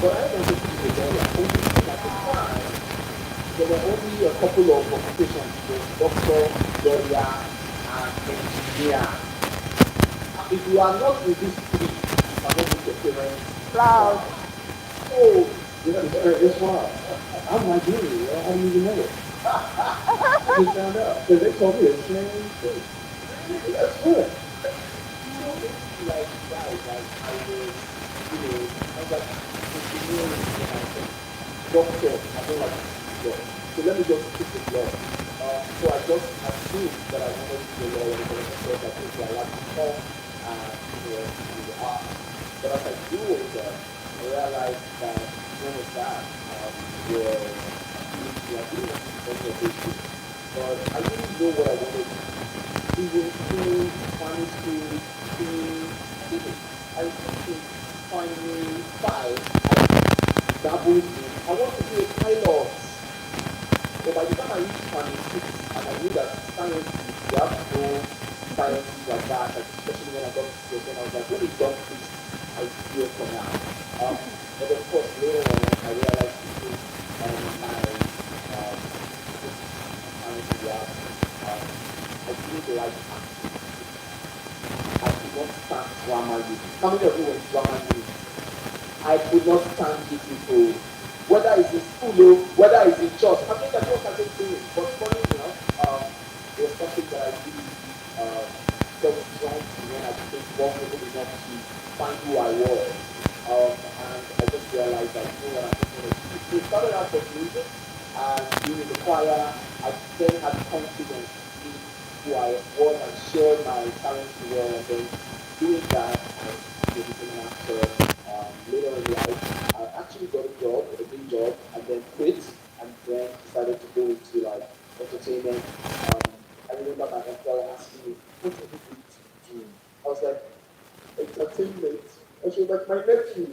But I wanted to be a lawyer only because at the time there were only a couple of occupations. It was doctor, lawyer, and engineer. If you are not with these three, you cannot make your parents Proud. proud. So, It's wild. I'm Nigerian, yo. I didn't even know it. I just found out because they told me the same thing. really? That's good. So basically, like, guys, like, I was, I was like, engineering, then I was like, doctor, I don't like to see blood. So let me just stick with law. So I just assumed that I wanted to be a lawyer because I just felt like, okay, I like to talk and, ask. But as I grew older, I realized that none of that was appealing to me. I didn't want to do any of those things. But I didn't know what I wanted to do. Even school, primary school, in, I think in primary five, I dabbled in, I want to be a pilot. But by the time I reached primary six, and I knew that sciences, you have to know sciences like that, like especially when I got to CS1, I was like, let me dump this idea for now. But of course, later on, I realized even my physics and science in the arts, um, I didn't like acting physically. I could not stand drama units. How many of you were in drama units? I could not stand you people. Whether it's in school or whether it's in church. I think that all started doing. But funny enough, it was something that I really, really felt drawn to when I became vulnerable enough to find who I was. And I just realized that, what, I just want to do this. So it started out with music and being in the choir. I then had confidence to see who I was and share my talents to the world. And then doing that, I became an actor. Later in life, I actually got a job, a day job, and then quit, and then decided to go into like entertainment. I remember my employer asking me, "What are you going to do?" I was like, "Entertainment." And she was like, "My nephew,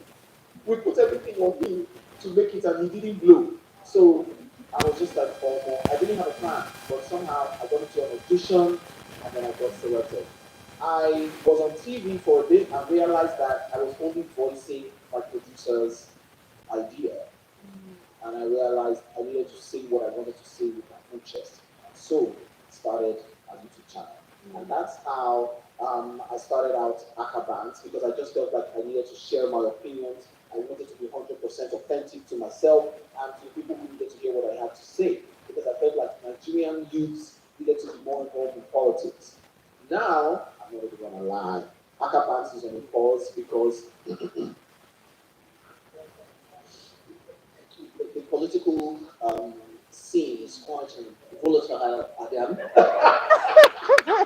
we put everything on him to make it, and he didn't blow." So I was just like, "Oh, no." I didn't have a plan, but somehow I got into an audition, and then I got selected. I was on TV for a bit and realized that I was only voicing my producer's idea. And I realized I needed to say what I wanted to say with my own chest. And so I started a YouTube channel. And that's how I started out Akabans, because I just felt like I needed to share my opinions. I wanted to be 100% authentic to myself and to the people who needed to hear what I had to say. Because I felt like Nigerian youths needed to be more involved in politics. Now, I'm not even gonna lie. Akabans is on a pause because the political scene is quite volatile again.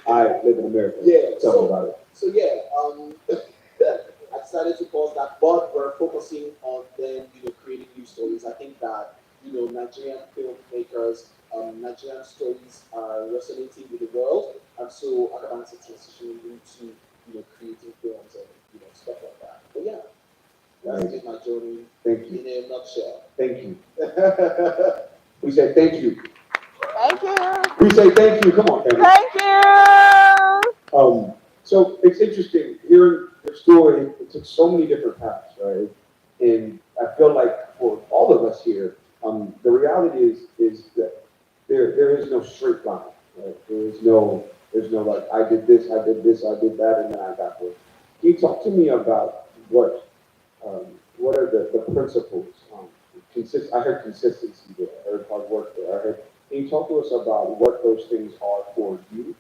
I live in America. Yeah, Tell me about it. so yeah, I decided to pause that, but we're focusing on then, creating new stories. I think that, Nigerian filmmakers, Nigerian stories are resonating with the world, and so Akabans is transitioning into, creating films and, stuff like that. But yeah, that's Nice. been my journey Thank you. in a nutshell. Thank you. We say thank you. Thank you. We say thank you. Come on, Kevin. Thank you. So it's interesting hearing your story. It took so many different paths, right? And I feel like for all of us here, the reality is that there is no straight line, right? There's no like I did this, I did this, I did that, and then I got this. Can you talk to me about what are the principles? I heard consistency there. I heard hard work there. I heard. Can you talk to us about what those things are for you?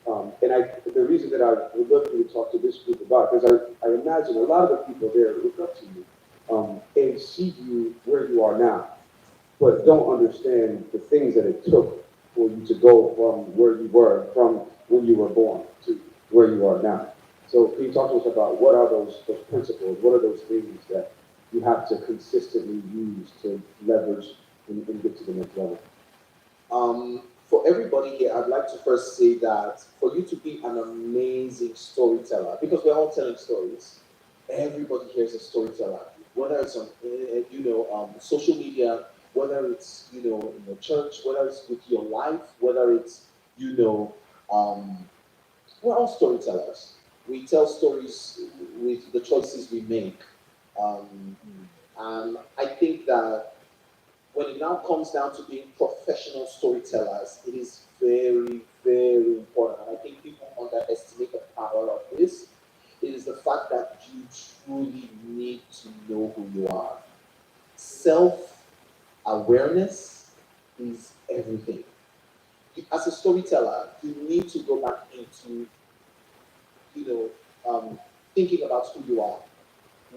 The reason that I would love for you to talk to this group about, because I imagine a lot of the people there look up to you and see you where you are now, but don't understand the things that it took for you to go from where you were, from when you were born to where you are now. So can you talk to us about what are those principles? What are those things that you have to consistently use to leverage and get to the next level? For everybody here, I'd like to first say that for you to be an amazing storyteller, because we're all telling stories, everybody here is a storyteller. Whether it's on, social media, whether it's, in your church, whether it's with your life, whether it's, you know, um, we're all storytellers. We tell stories with the choices we make. Um, I think that when it now comes down to being professional storytellers, it is very, very important. And I think people underestimate the power of this. It is the fact that you truly need to know who you are. Self awareness is everything. As a storyteller, you need to go back into, you thinking about who you are.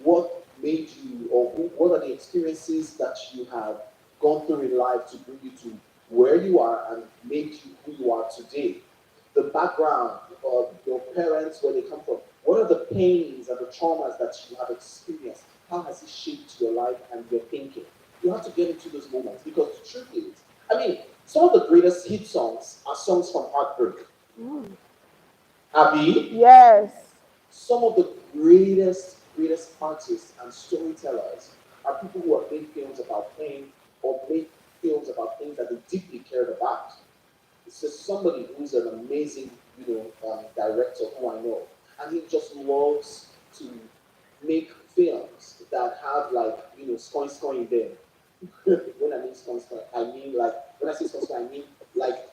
What made you, or what are the experiences that you have gone through in life to bring you to where you are and make you who you are today? The background of your parents, where they come from. What are the pains and the traumas that you have experienced? How has it shaped your life and your thinking? You have to get into those moments because the truth is, I mean, some of the greatest hit songs are songs from heartbreak. Mm. Abby, Yes. some of the greatest artists and storytellers are people who have made films about pain or made films about things that they deeply cared about. It's just somebody who's an amazing, director who I know, and he just loves to make films that have like, scoring there. When I mean scoring, I mean like when I say scoring, I mean like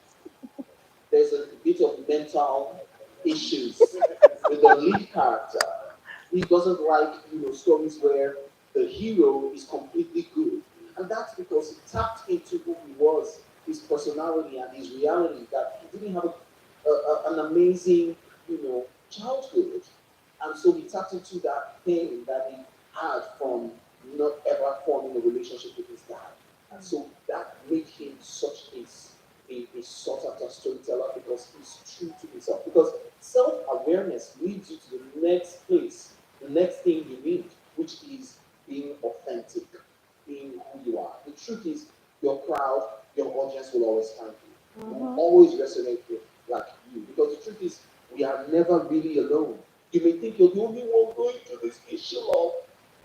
there's a bit of mental issues with the lead character. He doesn't like, stories where the hero is completely good. And that's because he tapped into who he was, his personality and his reality, that he didn't have an amazing, childhood. And so he tapped into that pain that he had from not ever forming a relationship with his dad. And so that made him such a sought after storyteller because he's true to himself. Because self awareness leads you to the next place, the next thing you need, which is being authentic, being who you are. The truth is, your crowd, your audience will always find you. Will Mm-hmm. always resonate with like you. Because the truth is, we are never really alone. You may think you're the only one going through this issue of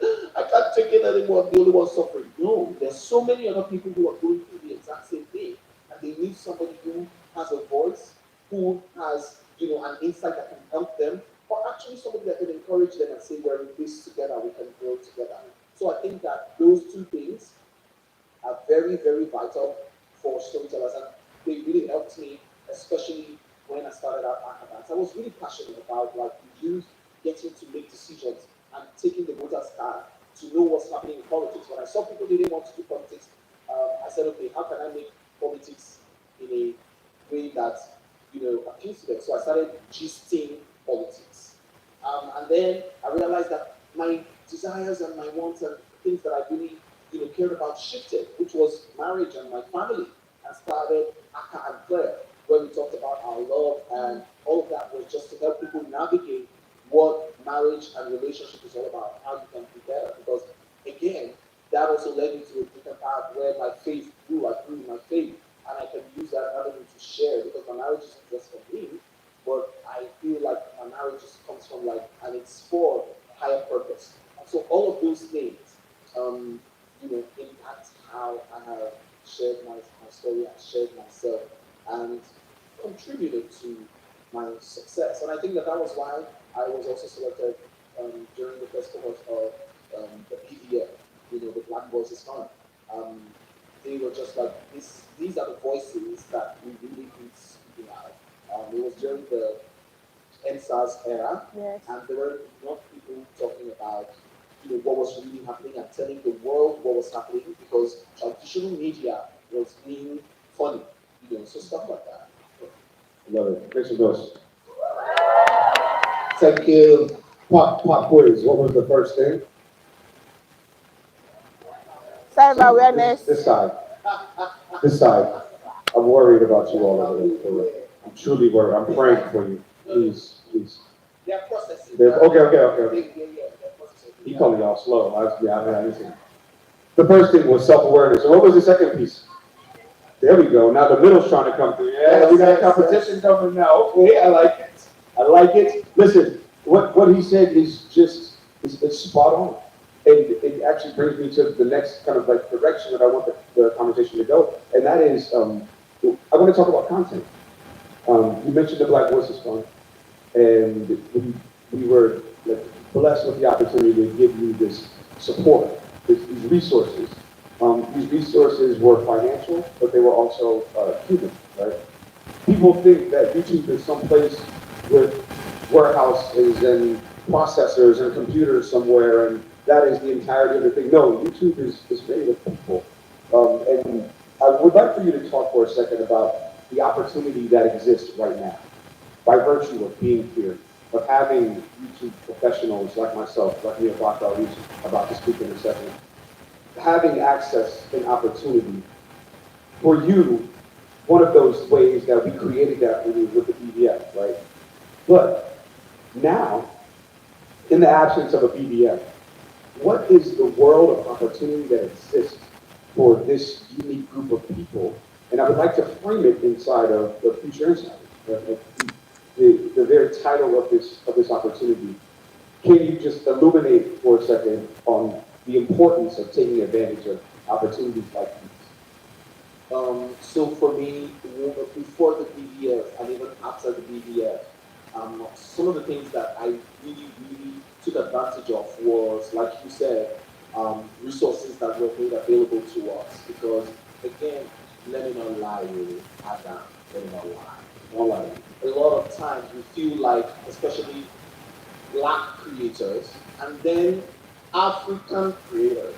I can't take it anymore. I'm the only one suffering. No, there's so many other people who are going through the exact same thing, and they need somebody who has a voice, who has an insight that can help them, or actually somebody that can encourage them and say, "We're in this together. We can grow together." So I think that those two things are very, very vital for storytellers. And they really helped me, especially when I started out Academics. I was really passionate about like youth getting to make decisions and taking the voter's card to know what's happening in politics. When I saw people didn't want to do politics, I said, okay, how can I make politics in a way that appeals to them? So I started gisting politics. And then I realized that my desires and my wants and things that I really cared about shifted, which was marriage and my family, and started Aka and Claire, where we talked about our love, and all of that was just to help people navigate what marriage and relationship is all about, how you can be better. Because again, that also led me to a different path where my faith grew. I grew in my faith, and I can use that avenue to share because my marriage isn't just for me, but I feel like my marriage just comes from like, and it's for higher purpose. And so all of those things, impact how I have shared my story and shared myself and contributed to my success. And I think that that was why I was also selected during the first cohort of the PVF, the Black Voices Fund. Um, they were just like, these are the voices that we really need speaking out. It was during the NSAS era, Yes. and there were not people talking about what was really happening and telling the world what was happening because traditional media was being funny, so stuff like that. Love it. Make some noise. Thank you. Pop quiz. What was the first thing? Self This awareness. this side. This side. I'm worried about you all over there. I'm truly worried. I'm praying for you. Please, please. They're processing. Okay. They're processing. He called me all slow. I listen. The first thing was self-awareness. So what was the second piece? There we go. Now the middle's trying to come through. Yeah, we got competition coming now. Okay, I like it. I like it. Listen, what he said is just it's spot on. And it actually brings me to the next kind of like direction that I want the conversation to go. And that is I want to talk about content. You mentioned the Black Voices Fund, and we were like, blessed with the opportunity to give you this support. these resources. These resources were financial, but they were also human, right? People think that YouTube is someplace with warehouses and processors and computers somewhere, and that is the entirety of the thing. No, YouTube is made of people. And I would like for you to talk for a second about the opportunity that exists right now by virtue of being here, of having YouTube professionals like myself, like me, who's about to speak in a second, having access and opportunity for you, one of those ways that we created that for you with the BBF, right? But now, in the absence of a BBF, what is the world of opportunity that exists for this unique group of people? And I would like to frame it inside of the Future Insiders, right? The very title of this opportunity. Can you just illuminate for a second on the importance of taking advantage of opportunities like these? So for me, before the BBF and even after the BBF, some of the things that I really took advantage of was, like you said, resources that were made available to us. Because again, let me not lie, really, Adam, let me not lie. Not like, A lot of times we feel like, especially black creators, and then African creators.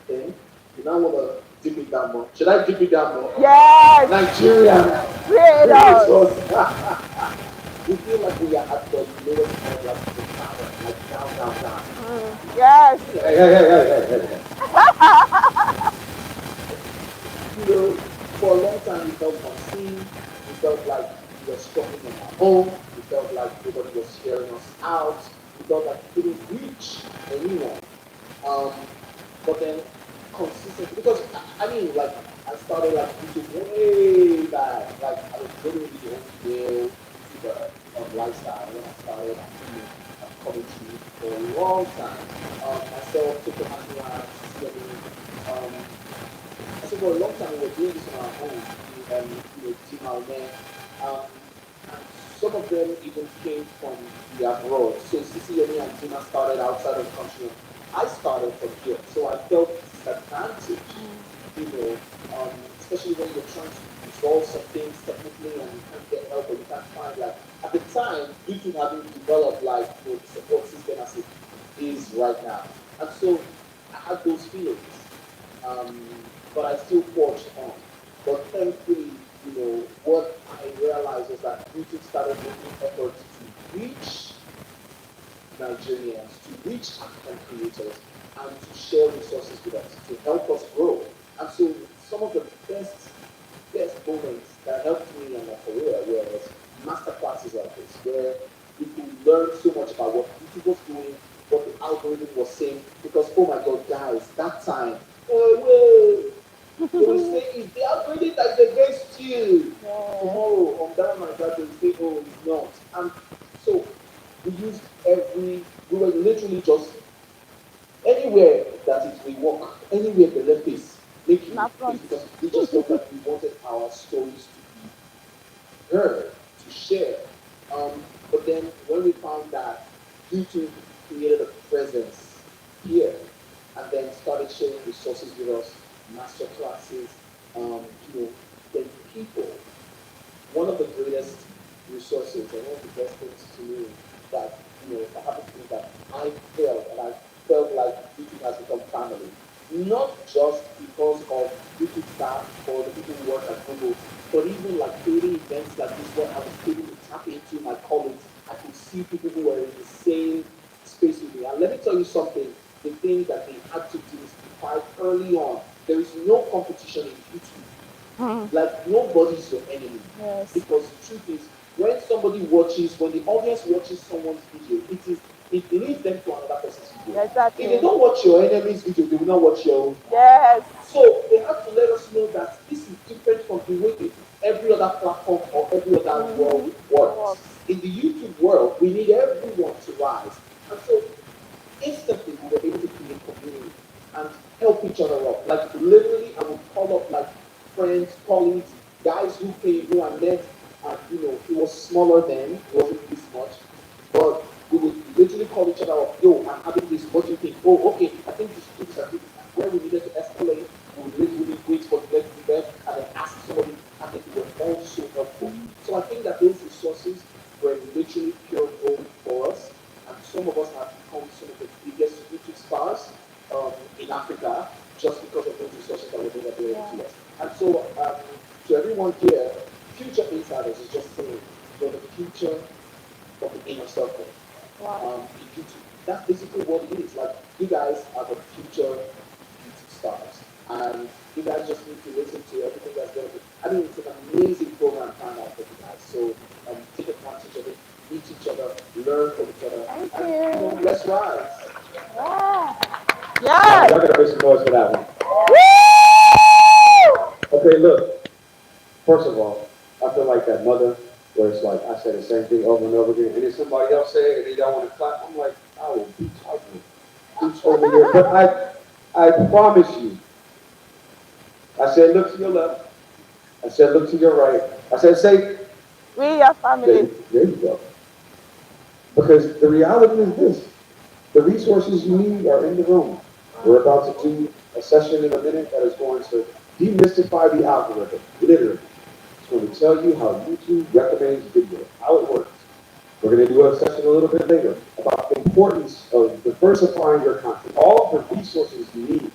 Okay, you now want to dip it down more. Should I dip it down more? Yes. Nigerian Creators. creators. We feel like we are at the lowest point, like the tower, like down. Yes. hey. You know, for a long time we felt unseen. We felt like we were struggling on our own. We felt like nobody was hearing us out. We felt like we couldn't reach anyone. Um, but then consistently, because I mean, like I started like YouTube way back. Like I was literally the only male YouTuber of lifestyle when I started. Coming to me for a long time. Myself, Tito Manuel, so for a long time we were doing this on our own, team our men. Um, and some of them even came from the abroad. So Sicily and Tina started outside of the country. I started from here, so I felt disadvantaged, you know, especially when you're trying to resolve some things technically and you can't get help or you can't find, like, at the time, YouTube hadn't developed like the support system as it is right now. And so I had those feelings, um, but I still forged on. But thankfully, what I realized was that YouTube started making efforts to reach Nigerians, to reach African creators, and to share resources with us, to help us grow. And so some of the best moments that helped me in my career was master classes like this, where you could learn so much about what YouTube was doing, what the algorithm was saying, because oh my god, guys, that time, oh, they will say if the algorithm that is against you Yes. tomorrow on that my God, they will say, oh, it's not. And so we used we were literally just anywhere that it will work, anywhere the left is, making Not it front. because we just felt that we wanted our stories to be heard, to share. But then when we found that YouTube created a presence here and then started sharing resources with us, master classes, then people, one of the greatest resources and one of the best things to me that, that happened to me that I felt like YouTube has become family. Not just because of YouTube staff or the people who work at Google, but even like creating events like this where I was able to tap into my colleagues. I could see people who were in the same space with me. And let me tell you something, the thing that they had to do is quite early on. There is no competition in YouTube. Mm. Like nobody's your enemy. Yes. Because the truth is, when the audience watches someone's video, it leads them to another person's video. If they Exactly. don't watch your enemy's video, they will not watch your own. Yes. So they have to let us know that this is different from the way every other platform or every other Mm-hmm. world It works. works. In the YouTube world, we need everyone to rise. And so instantly we were able to create community and help each other up. Like literally, I would call up like friends, colleagues, guys who I met, and it was smaller then, it wasn't this much, but we would literally call each other up. Yo, I'm having this. What do you think? Oh, okay. I think you should do this. I think in Africa just because of those resources that were made available to us. And so, to everyone here, Future Insiders is just saying, you're the future of the inner circle. In beauty. That's basically what it is. Like, you guys are the future beauty stars. And you guys just need to listen to everything that's going to be. I mean, it's an amazing program planned out for you guys. So take advantage of it, meet each other, learn from each other. Thank And, you. let's rise. Yeah. Y'all Yes. gotta make some noise for that one. Woo! Okay, look. First of all, I feel like that mother where it's like I say the same thing over and over again, and then somebody else say it and they don't want to clap. I'm like, I will be talking. Who's over here? But I promise you. I said, look to your left. I said, look to your right. I said, say, We your family. there you go. Because the reality is this: the resources you need are in the room. We're about to do a session in a minute that is going to demystify the algorithm, literally. It's going to tell you how YouTube recommends video, how it works. We're going to do a session a little bit later about the importance of diversifying your content. All of the resources you need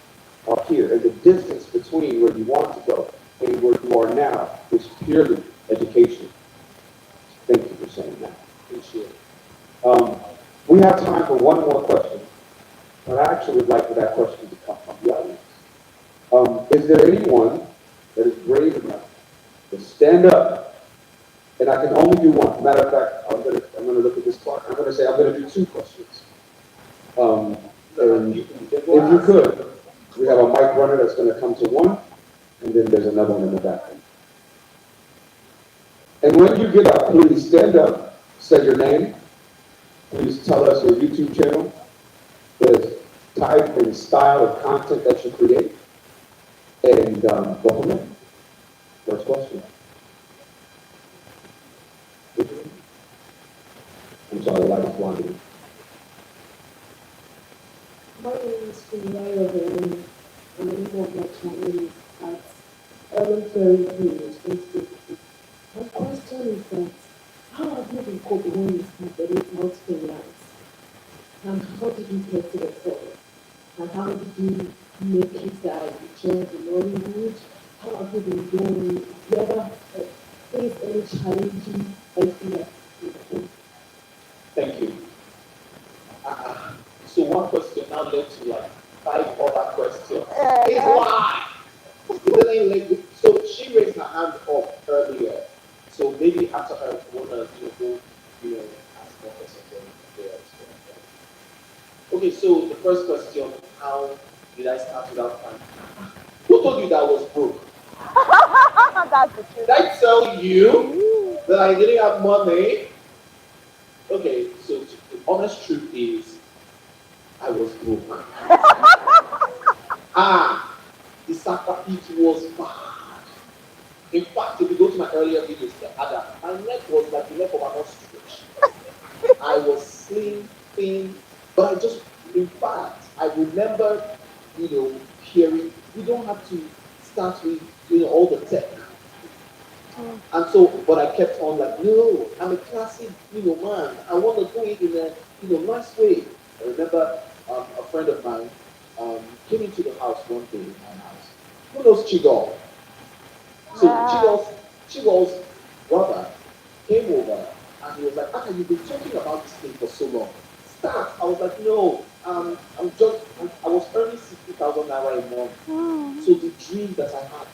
are here, and the distance between where you want to go and where you are now is purely education. Thank you for saying that. Appreciate it. We have time for one more question, but I actually would like for that question to come from the audience. Is there anyone that is brave enough to stand up? And I can only do one. Matter of fact, I'm gonna look at this clock. I'm gonna say I'm gonna do two questions. And if you could, we have a mic runner that's gonna come to one, and then there's another one in the back. And when you get up, please stand up, say your name. Please tell us your YouTube channel, the type and style of content that you create, and go from there. First question. I'm sorry, the light is blinding. My name is Olawumi and I live of my channel is at Elementary Village in State. My question is that how have you been coping when you started it out freelance? And how did you get to the top? And how did you make it that you joined the Nollywood? How have you been doing? Have you ever faced any challenging anything like that? Thank you. So one question now led to like 5 other questions. It's why. So she raised her hand up earlier. So maybe after her, wanna go, ask more questions there. Okay, so the first question: how did I start without planning? Who told you that I was broke? That's the truth. Did I tell you that I didn't have money? Okay, so the honest truth is, I was broke. The sacrifice was bad. In fact, if you go to my earlier videos, my neck was like the neck of an ostrich. I was slim, thin, but in fact, I remember, hearing, you don't have to start with, all the tech. And so, but I kept on like, no, I'm a classic, man. I want to do it in a, nice way. I remember a friend of mine came into the house one day in my house. Who knows Chigol? So Chigol's brother came over and he was like, Aka, you've been talking about this thing for so long. Start. I was like, no, I was earning 60,000 naira a month. So the dream that I had,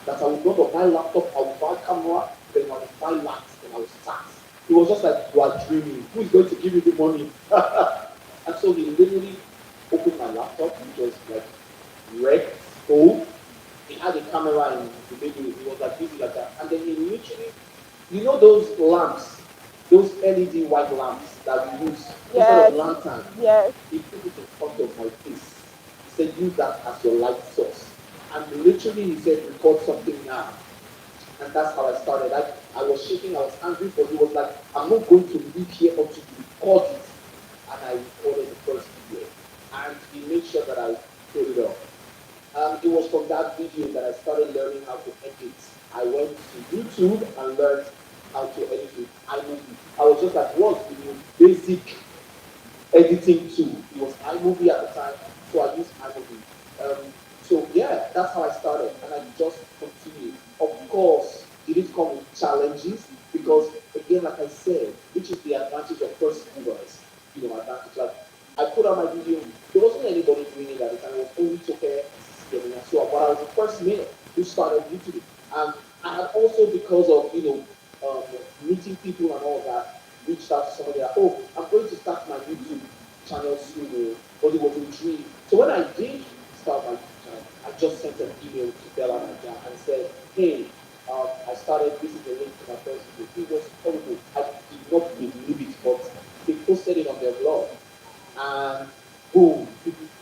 that I would not buy laptop, I would buy camera, then I would buy lights, then I would start. It was just like, you are dreaming. Who is going to give you the money? And so he literally opened my laptop, which was like red, old. He had a camera in the video. He was like busy like that. And then he literally, those lamps, those LED white lamps that we use instead of lantern. Yes. He put it in front of my face. He said, use that as your light source. And literally he said, record something now. And that's how I started. I was shaking, I was angry, but he was like, I'm not going to leave here until you record it. And I recorded the first video. And he made sure that I put it up. It was from that video that I started learning how to edit. I went to YouTube and learned how to edit with iMovie. I was just like, what's the basic editing tool? It was iMovie at the time, so I used iMovie. that's how I started, and I just continued. Of course, did it come with challenges? Because again, like I said, which is the advantage of first movers, advantage. Like I put out my video, there wasn't anybody doing it at the time. It was only Toke and Sisi and so on. But I was the first male who started YouTube, and I had also because of meeting people and all that, reached out to somebody like, oh, I'm going to start my YouTube channel soon, but it was a dream. So when I did start my YouTube channel, I just sent an email to Bella Naja and said, hey, I started, this is the link to my first video. It was horrible. I did not believe it, but they posted it on their blog. And boom,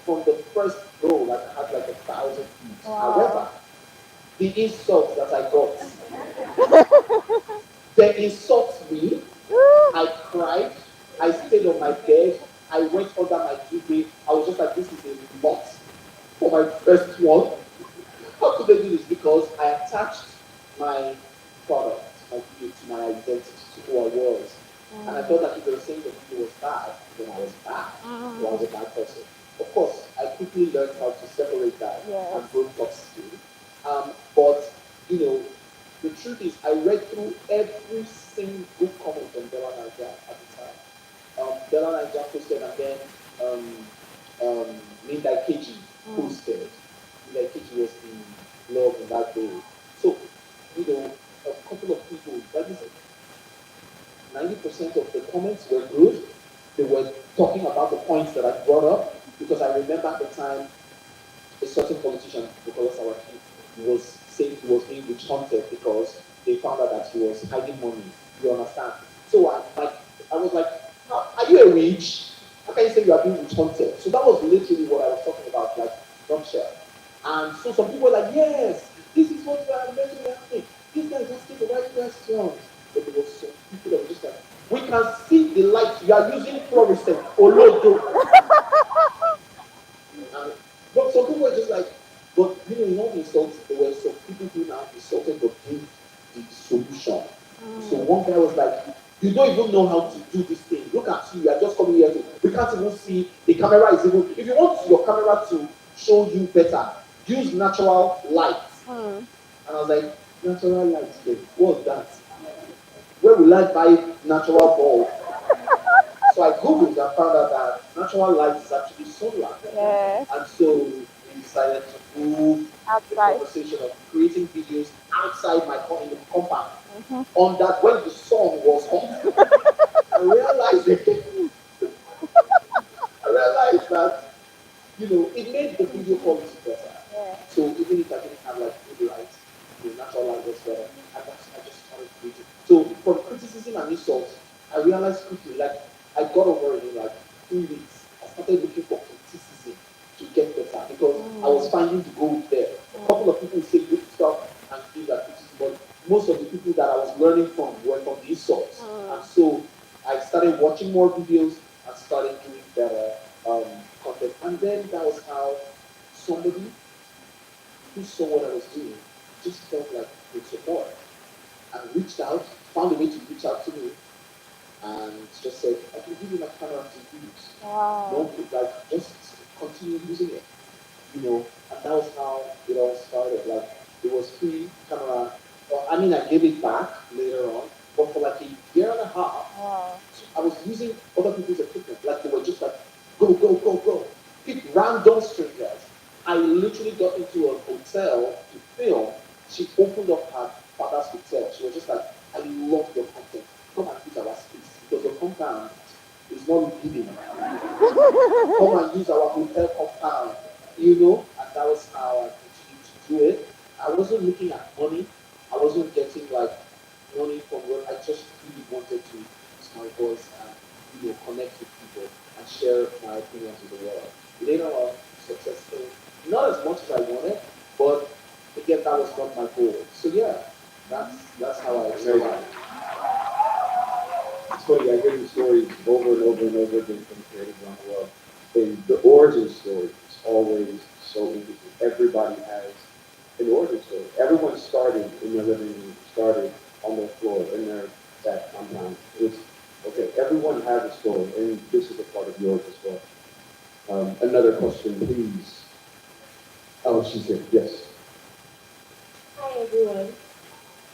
from the first go, like I had like 1,000 views. However, Wow. the insults that I got, they insult me. Woo. I cried. I stayed on my bed. I went under my duvet. I was just like, this is a lot for my first one. How could they do this? Because I attached my product, my video to my identity, to who I was. And I felt that if they were saying the video was bad, then I was bad. Or I was a bad person. Of course, I quickly learned how to separate that Yes. and grow toxicity. But, you know, the truth is, I read through every single comment on Bella Naija at the time. Bella Naija posted, and then Linda Keji posted. Linda Keji was the blog in that day. So, a couple of people, that is 90% of the comments were good. They were talking about the points that I brought up because I remember at the time a certain politician, Nicholas Awaki, was saying he was being witch hunted because they found out that he was hiding money. You understand? So I was like, are you a witch? How can you say you are being witch hunted? So that was literally what I was talking about, like nutshell. And so some people were like, yes, this is what we are meant to be happening. This guy is asking the right questions. But there was some people that were just like, we can see the light. You are using fluorescent. Olodo. And, but some people were just like, but in all the insults, there were some people who now insulted but gave the solution. So one guy was like, you don't even know how to do this thing. Look at you, you are just coming here to, we can't even see, the camera is even, if you want your camera to show you better, use natural light. And I was like, natural light, what's that? Where will I buy natural bulb? So I googled and found out that natural light is actually solar. Yes. And so we decided to move the Outside. conversation of creating videos outside my in the compound. On that, when the sun was hot, I realized that it made the video quality better. Yeah. So even if I didn't have like good light, the natural light was better. I just started creating. So from criticism and insults, I realized quickly, like I got over it in like 3 weeks. I started looking for criticism to get better because I was finding the gold there. A couple of people say good stuff and give that criticism, but most of the people that I was learning from were from the insults. And so I started watching more videos and started doing better content. And then that was how somebody who saw what I was doing just felt like good support and reached out, found a way to reach out to me and just said, I can give you my camera to use. Wow. Like just continue using it. And that was how it all started. Like it was free camera. Well, I mean, I gave it back later on, but for like a year and a half, Wow. I was using other people's equipment. Like they were just like, go, go, go, go. Pick random strangers. I literally got into a hotel to film. She opened up her father's hotel. She was just like, I love your content. Come and use our space because your compound is not giving. Come and use our hotel compound, and that was how I continued to do it. I wasn't looking at money. I wasn't getting like money from work. I just really wanted to use my voice and connect with people and share my opinions with the world. Later on, success came. Not as much as I wanted, but again, that was not my goal. So yeah, that's how I survived. It's funny, I hear these stories over and over and over again from creators around the world. And the origin story is always so interesting. Everybody has an origin story. Everyone started in their living room, started on their floor, in their that compound. It's okay, everyone has a story, and this is a part of yours as well. Another question, please. Oh, she's here. Yes. everyone.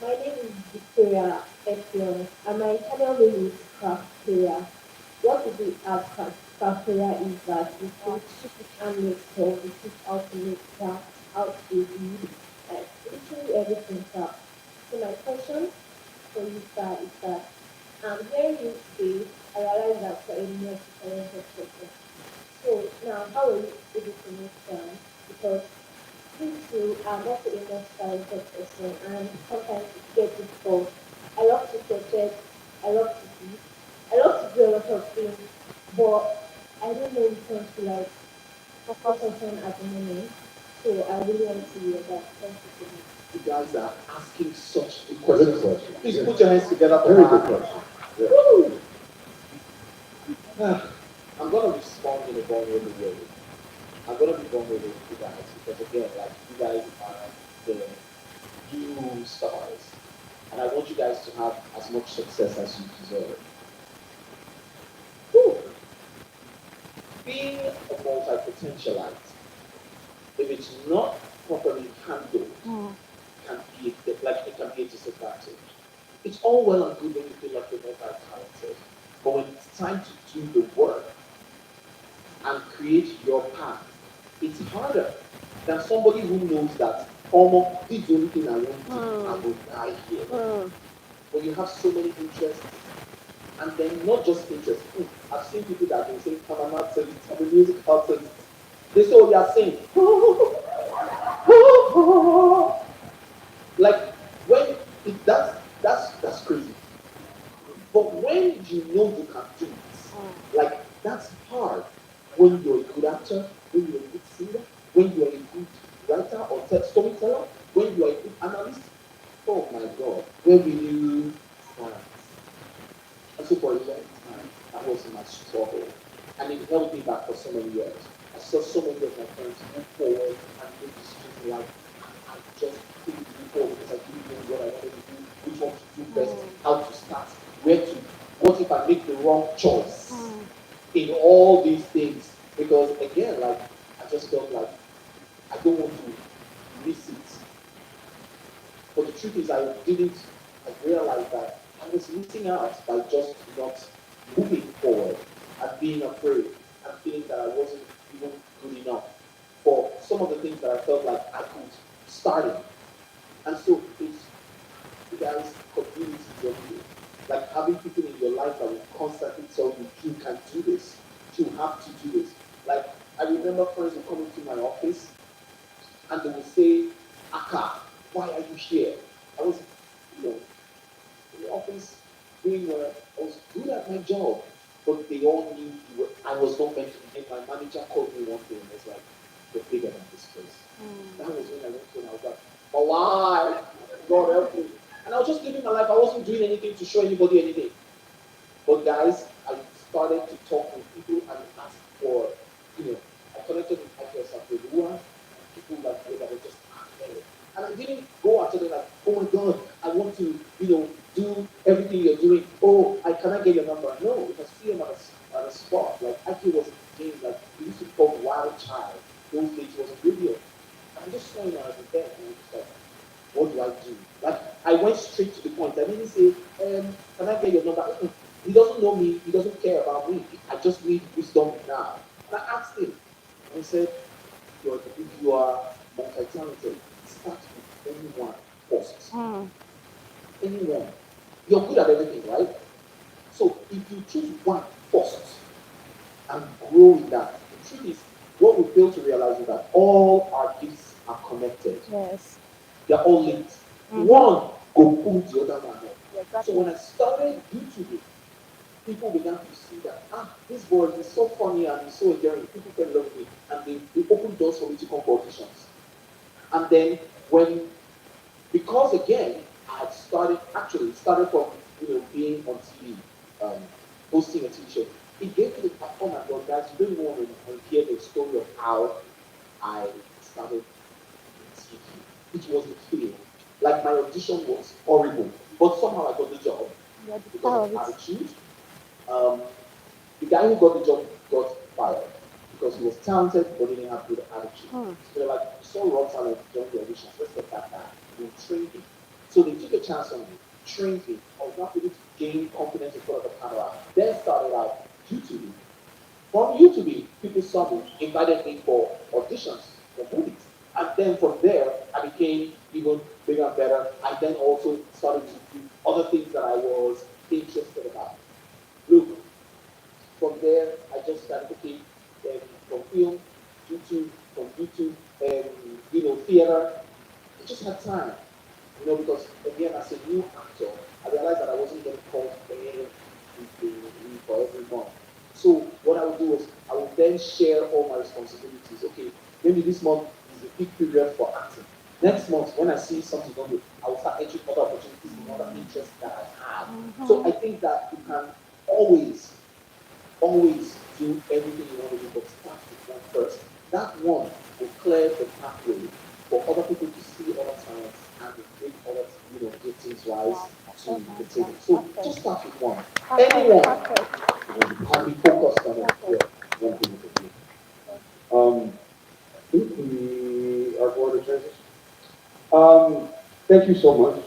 My name is Victoria Epion, and my channel name is Crafteria. What we do at Crafteria is that we teach handmade stuff, we teach how to make crafts, how to read, like literally everything craft. So my question for you, sir, is that hearing you say, I realize that you're a multi-talented person. So now, how are you able to make sense? Because me too, I'm also a multi-talented person, and sometimes it gets difficult. I love to project, I love to eat, I love to do a lot of things, but I don't know which one to like Focus. focus on at the moment. So I really want to hear that. Thank you so much. You guys are asking such good Good questions. question. Please Yeah. put your hands together for Very good her. question. Yeah. Woo! I'm gonna respond in a vulnerable way. I'm gonna be vulnerable with you guys because again, like you guys are the new stars, and I want you guys to have as much success as you deserve. Woo! Being a multi-potentialite, if it's not properly handled, Mm. can be like it can be a disadvantage. It's all well and good when you feel like you're multi-talented, but when it's time to do the work and create your path, it's harder than somebody who knows that almost this is the only thing I want to do, I will die here. When you have so many interests, and then not just interests. I've seen people that they say, I'm an artist, I'm a music artist. They say, oh, they are singing. Like when that's crazy. But when you know you can do it, like that's hard. When you're a good actor, when you're a good singer, when you're a good writer or storyteller, when you're a good analyst, oh my God, where will you stand? And so for a long time, that was my struggle. And it held me back for so many years. I saw so many of my friends move forward and make decisions in life. I just couldn't move forward because I didn't know what I wanted to do, which one to do best, how to start, where to, what if I make the wrong choice in all these things? Because again, like, I just felt like I don't want to miss it. But the truth is, I realized that I was missing out by just not moving forward and being afraid and feeling that I wasn't even good enough for some of the things that I felt like I could start in. And so it's, you guys, community generally, like having people in your life that will constantly tell you can do this, you have to do this. Like, I remember friends who come into my office and they will say, Aka, why are you here? I was, you know, in the office doing work. I was good at my job, but they all knew I was not meant to be. And my manager called me one day and was like, you're bigger than this place. That was when I went to and I was like, oh, why? God help me. And I was just living my life. I wasn't doing anything to show anybody anything. But guys, I started to talk with people and ask for, I connected with actors like Lua and people like that were just ahead. And I didn't go after them like, oh my God, I want to, do everything you're doing. Oh, cannot get your number. No, if I see him at a spot, like Aki was in the game, like he used to be called Wild Child. Those days was a video. I just saw him as a vet and I was just like, what do I do? Like, I went straight to the point. I didn't say, can I get your number? He doesn't know me. He doesn't care about me. I just need wisdom now. And I asked him. And he said, if you are multi-talented, start with anyone first. Anyone. You're good at everything, right? So if you choose one first and grow in that, the truth is, what we fail to realize is that all our gifts are connected. Yes. They're all linked. One go pull the other one up. Exactly. So when I started YouTube, people began to see that, this boy is so funny and he's so endearing. People fell in love with me. And they opened doors for me to come for auditions. And then because again, I had started from, being on TV, hosting a TV show. It gave me the platform and thought, guys, you don't even want to hear the story of how I started TV. It was a fail. Like my audition was horrible, but somehow I got the job because of attitude. The guy who got the job got fired because he was talented but didn't have good attitude. So they're like, you saw raw talent during the auditions, let's get that guy. been training. So they took a chance on me, trained me. I was not able to gain confidence in front of the camera. Then started out YouTube. From YouTube, people saw me, invited me for auditions for movies. And then from there, I became even bigger and better. I then also started to do other things that I was interested about. Look, from there, I just started looking from film, YouTube, from YouTube, and theater. I just had time, because again, as a new actor, I realized that I wasn't getting called for every month. So what I would do was I would then share all my responsibilities. Okay, maybe this month is a peak period for acting. Next month, when I see something going good, I will start entering other opportunities in other interests that I have. So I think that you can always always do everything you want to do, but start with one first. That one will clear the pathway for other people to see other talents and to bring other, good things rise to the table. So just start with one. Anyone can be focused on it. Yeah, one thing to do. I think we are going to transition. Thank you so much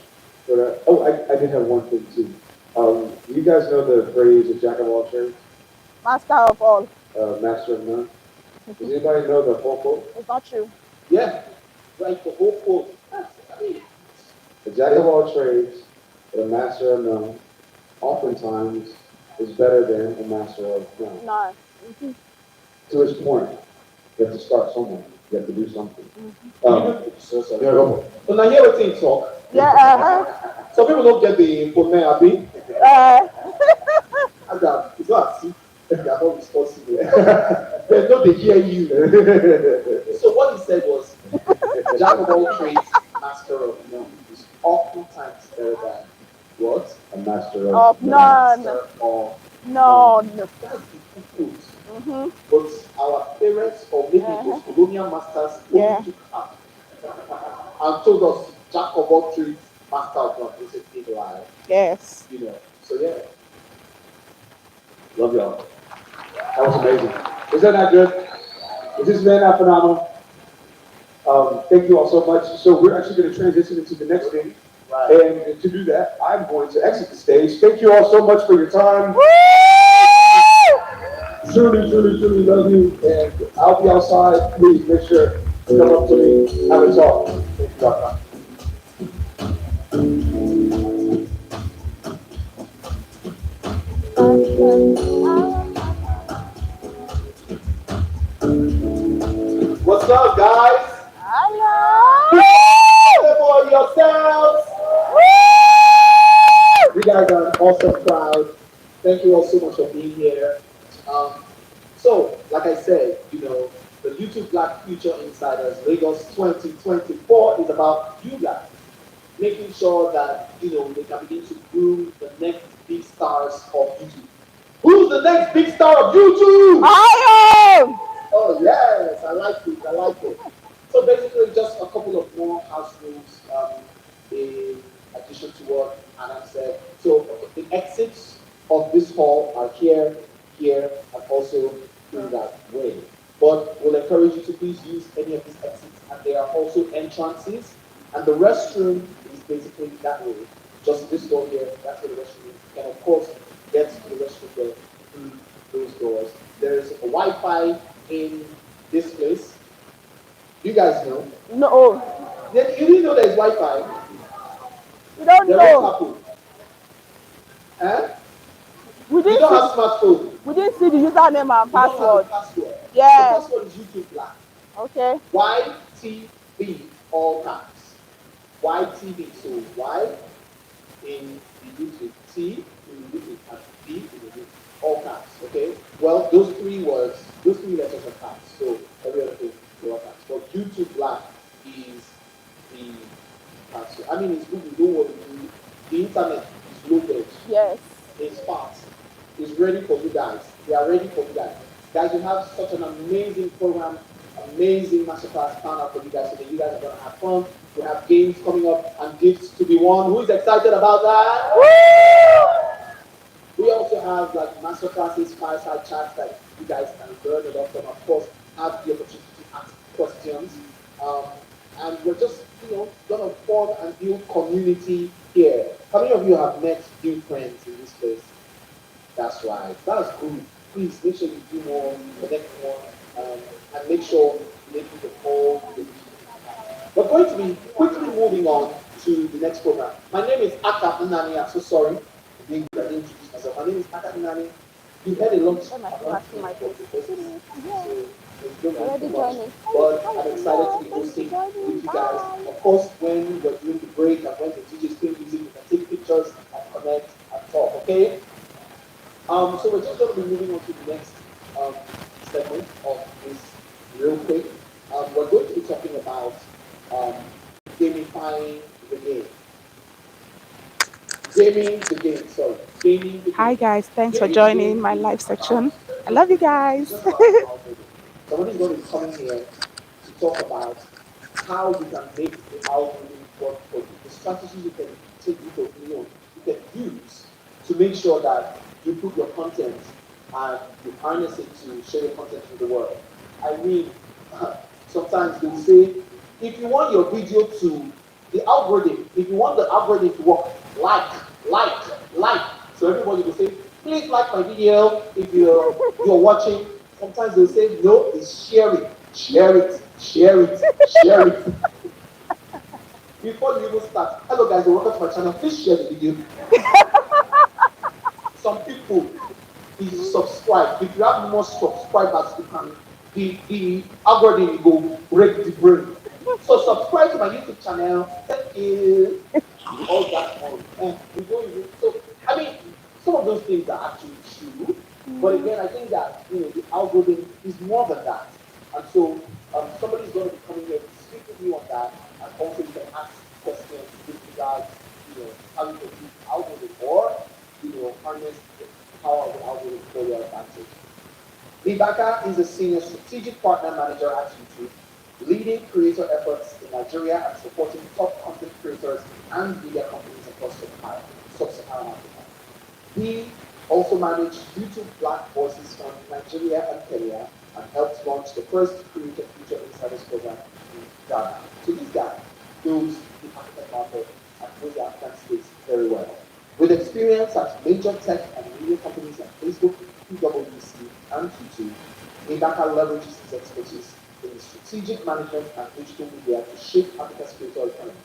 for that. Oh, I did have one thing too. You guys know the phrase "a jack of all trades, Master of all. master of none." Does anybody know the full quote? It's not true. Yeah, like the whole quote. A jack of all trades, but a master of none, oftentimes is better than a master of none. No. To his point, you have to start somewhere. You have to do something. So sorry. Yeah, go. But now hear what thing talk. Yeah. Some people don't get the information, Abi. It's not as if they are not responsible. They know they hear you. So what he said was, Jack of all trades, master of none is oftentimes better than what? A master Of none. Master of No. That's the truth. But our parents or maybe those colonial masters Yeah. took up and told us Jack of all trades, master of none. It's a big lie. Yes. So yeah. Love y'all. That was amazing. Is that not good? Is this man not phenomenal? Thank you all so much. So we're actually going to transition into the next thing. Right. And to do that, I'm going to exit the stage. Thank you all so much for your time. Truly, truly, truly love you. And I'll be outside. Please make sure to come up to me, have a talk. Thank you, Dr. What's up, guys? Hello. For yourselves. You guys are an awesome crowd. Thank you all so much for being here. So, like I said, the YouTube Black Future Insiders Lagos 2024 is about you guys, making sure that they can begin to groom the next big stars of YouTube. Who's the next big star of YouTube? I am. Oh yes, I like it. I like it. So basically, just a couple of more house rules in addition to what Anna said. So the exits of this hall are here, and also through that way. But we'll encourage you to please use any of these exits, and there are also entrances. And the restroom is basically that way. Just this door here, that's where the restroom is. You can of course get to the restroom there through those doors. There's a Wi-Fi in this place. You guys know? No. You didn't know there's Wi-Fi? We don't There know. is couple. Huh? We You didn't don't have see. smartphone. We didn't see the username and You don't have password. a password. Yeah. The password is YouTube Black. Okay. YTV, all caps. YTV. So Y in the YouTube, T in the YouTube, and B in the YouTube. All caps. Okay. Well, those three letters are caps. So every other thing is all caps. But YouTube Black is the caps. I mean, it's good. You know what to do. The internet is loaded. Yes. It's fast. It's ready for you guys. They are ready for you guys. Guys, we have such an amazing program, amazing masterclass planned out for you guys today. You guys are going to have fun. We have games coming up and gifts to be won. Who is excited about that? Woo! We also have like masterclasses, fireside chats that you guys can learn a lot from. Of course, have the opportunity to ask questions. And we're just, gonna form and build community here. How many of you have met new friends in this place? That's right. That's good. Please make sure you do more, connect more, and make sure you make the whole relationship. We're going to be quickly moving on to the next program. My name is Aka Nani. I'm so sorry. I didn't introduce myself. My name is Aka Nani. You heard a lot Then I keep about asking me my for face. the first I'm so here. don't You're worry already too much. joining. But Hi, I'm excited to hello. be Thanks for hosting joining. with you guys. Bye. Of course, when we're doing the break and when the DJs play music, we can take pictures and connect and talk. Okay? So we're just going to be moving on to the next um, segment of this real quick. We're going to be talking about um, gamifying the game. Gaming the game, sorry. Gaming the Hi, game. guys. Thanks for Gaming the joining game my is live about section. I just love you the game. It's guys. just about the algorithm. Somebody's going to be coming here to talk about how you can make the algorithm work for you. The strategies you can take, you can use to make sure that you put your content and you harness it to share your content with the world. I mean, sometimes they will say, if you want your video to, the algorithm, if you want the algorithm to work, like, like. So everybody will say, please like my video if you're watching. Sometimes they'll say, no, it's share it, share it, share it, share it. Before you even start, hello guys, welcome to my channel. Please share the video. Some people is subscribe. If you have more subscribers, you can the algorithm will break the brain. So subscribe to my YouTube channel. Thank you. All that on. And we don't even so I mean some of those things are actually true. But again, I think that the algorithm is more than that. And so somebody's going to be coming here to speak with you on that. And also you can ask questions with regards, how you can use the algorithm or harness the power of the algorithm for your advantage. Ibaka is a senior strategic partner manager at YouTube, leading creator efforts in Nigeria and supporting top content creators and media companies across sub-Saharan Africa. He also managed YouTube Black Voices from Nigeria and Kenya and helped launch the first Creator Future Insiders program in Ghana. So this guy knows the African market and knows the African space very well. With experience at major tech and media companies like Facebook, PwC, and YouTube, Ibaka leverages his expertise in strategic management and digital media to shape Africa's creator economy.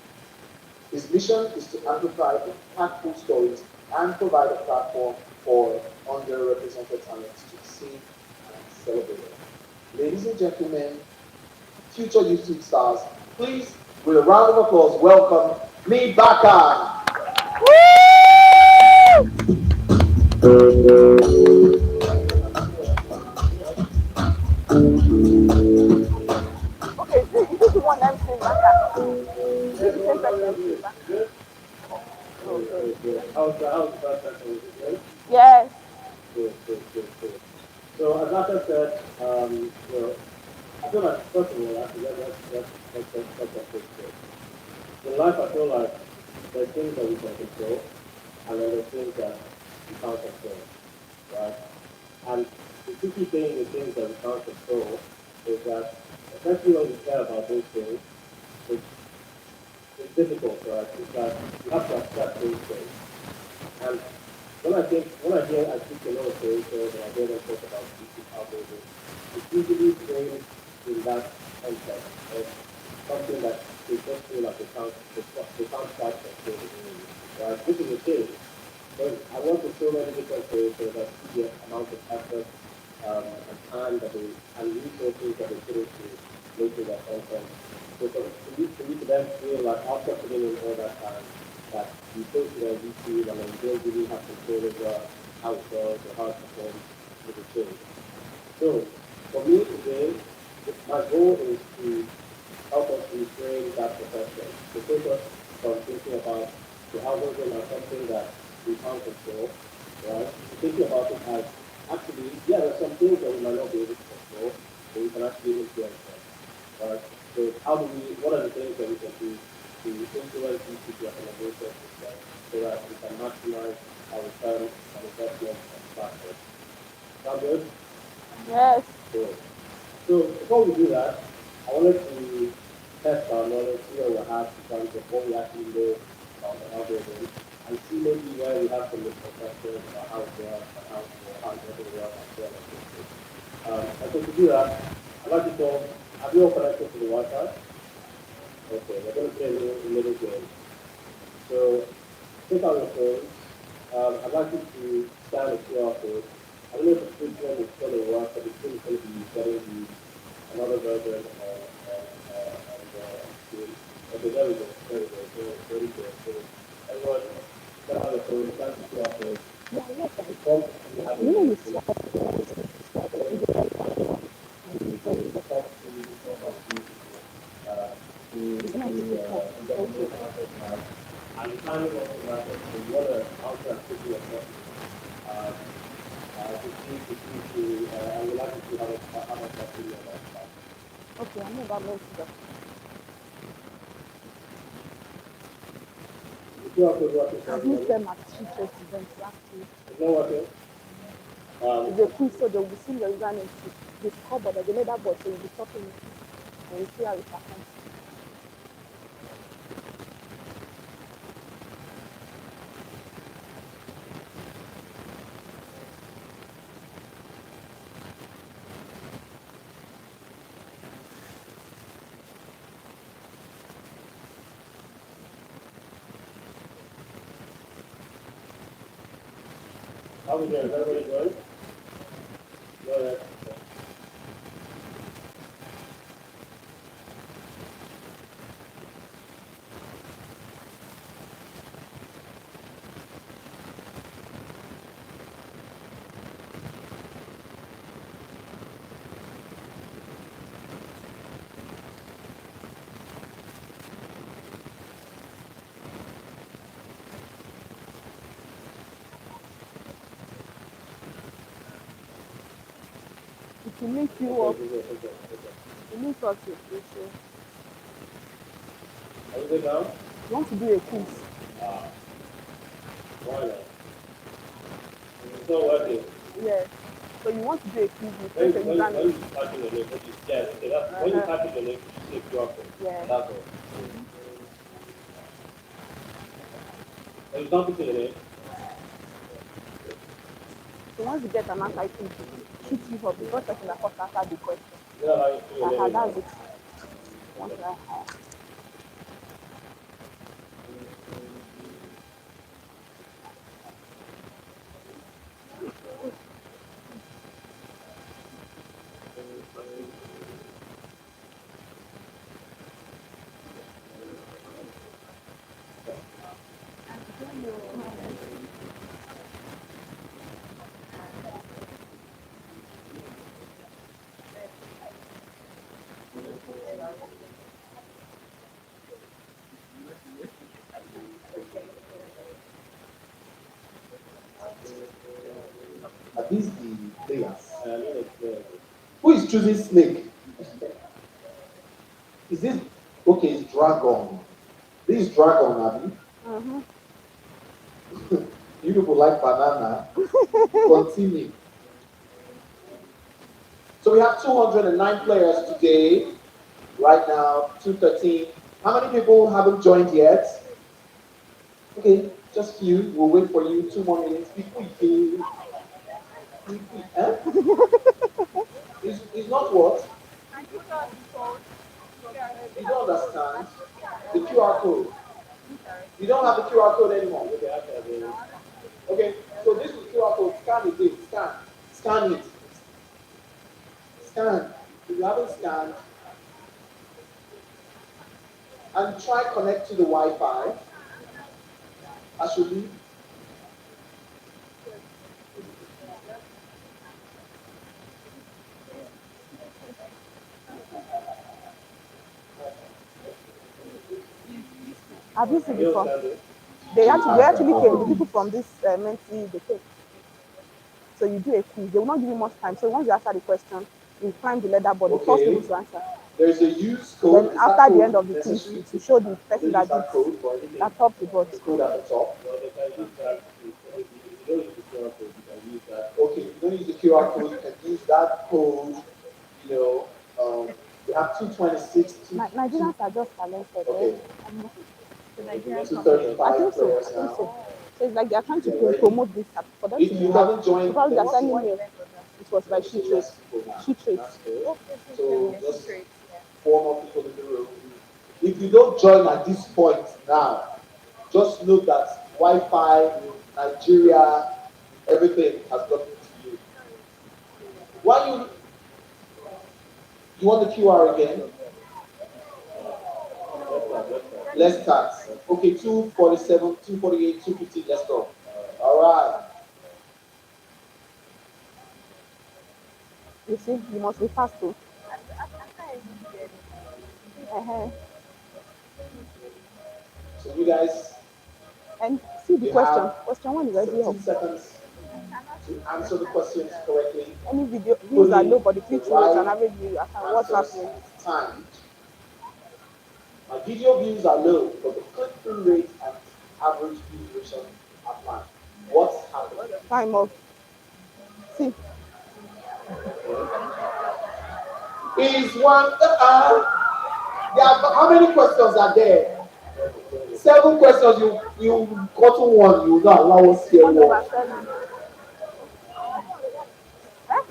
His mission is to amplify impactful stories and provide a platform for underrepresented talents to be seen and celebrated. Ladies and gentlemen, future YouTube stars, please, with a round of applause, welcome me Baka. Okay, this is one MC Baka. This is the same person MC Baka. Okay. How's that person? Yes. Good. So as Aka said, I feel like first of all, actually, that's good. In life, I feel like there's things that we can control, and then there's things that we can't control, right? And the tricky thing with things that we can't control is that, especially when we care about those things, it's, it's difficult, right? It's like you have to accept those things. And when I speak to a lot of creators and I hear them talk about YouTube algorithms, it's usually framed in that context of something that they just feel like they can't quite control, right? Which is a shame. Because I work with so many different creators that see the amount of effort and time that they and resources that they put into making their content. So for you to then feel like after putting in all that time that you post it on YouTube and then you don't really have control over how it goes or how it performs with the change. So for me today, my goal is to help us reframe that perception, to take us from thinking about the algorithm as something that we can't control, right? To thinking about it as actually, yeah, there's some things that we might not be able to control, but we can actually influence them, right? So what are the things that we can do to influence these people recommendations system so that we can maximize our return on investment on the platform? Sound good? Yes. Good. So before we do that, I wanted to test our knowledge, see wear your hat in terms of what we actually know about the algorithm, and see maybe where we have some misconceptions about how it works and how it doesn't work and so on and so forth. And so to do that, I'd like you to all, have you all connected to the Wi-Fi? Okay, we're going to play a little game. So take out your phone. I'd like you to scan the QR code. I don't know if the first one is going to work, but it's still going to be getting the another version screen. Okay, there we go. There we go. So very good. So everyone, scan out your phone, scan the QR code. The prompt you have in the screen. The prompt and the timing also matters. So you want to answer as quickly as possible. I would like to see how much that video about that. Okay, I know about most stuff. The QR code working for I've used everybody. them at teachers events last week. It's not working. It's a quiz, so they will see your username to the scoreboard, there's a leaderboard, so you'll be talking and you see how it happens. How we doing? Is everybody good? Go ahead. If you link you up, you link us with this. Are we good now? You want to do a quiz? Why not? It's not working. Yes. So you want to do a quiz, you When take a you username. type in your name, yes, okay, that's, when you type in your name, you see a QR code. Yeah. That's all. When you don't put in your name, So once you get an answer, it will shoot you up. The first person that first answer the question. you know how you put your name. That's it. Once I Are these the players? Yeah. Who is choosing snake? Is this okay? It's dragon. This is dragon, Abby. You people like banana. Continue. So we have 209 players today. Right now, 213. How many people haven't joined yet? Okay, just few. We'll wait for you. 2 more minutes. Before you eh? It's not what? You don't understand. The QR code. You don't have the QR code anymore. Okay, so this is QR code. Scan it. In. Scan. Scan it. Scan. If you haven't scanned, and try connect to the Wi-Fi. Actually, have you seen before? They actually came. The people from this mentee, they came. So you do a quiz. They will not give you much time. So once you answer the question, you find the leaderboard. The first people to answer. There's a use code. Then after the end of the quiz, it will show the person that did that top the board. Code at the top. Well, they can use that. If you don't use the QR code, you can use that. Okay, if you don't use the QR code, you can use that code. You know, We have 226, Nigerians are just talented. okay, Um, I 235 think so. players I think now. so. So it's like they are trying to Get ready. promote this for them to If be you more. haven't joined, So probably they're let's sending see. me. It was by So sheet rate. less people now. Sheet rate. That's good. So just 4 more people in the room. If you don't join at this point now, just know that Wi-Fi, Nigeria, everything has gotten to you. Why you want the QR again? Let's start. Okay, 247, 248, 250, let's go. All right. You see, you must be fast too. Uh-huh. So you guys, And see the you question. have Question one is already up. 17 seconds to answer the questions correctly. Any video views are Putting low, but the the click-through rate and right average view. I can WhatsApp answers me. is timed. My video views are low, but the click-through rate and average view duration are fine. What's happening? Time off. See, Is one how many questions are there? 7 questions. You gotten one. You will not allow us here one. eh?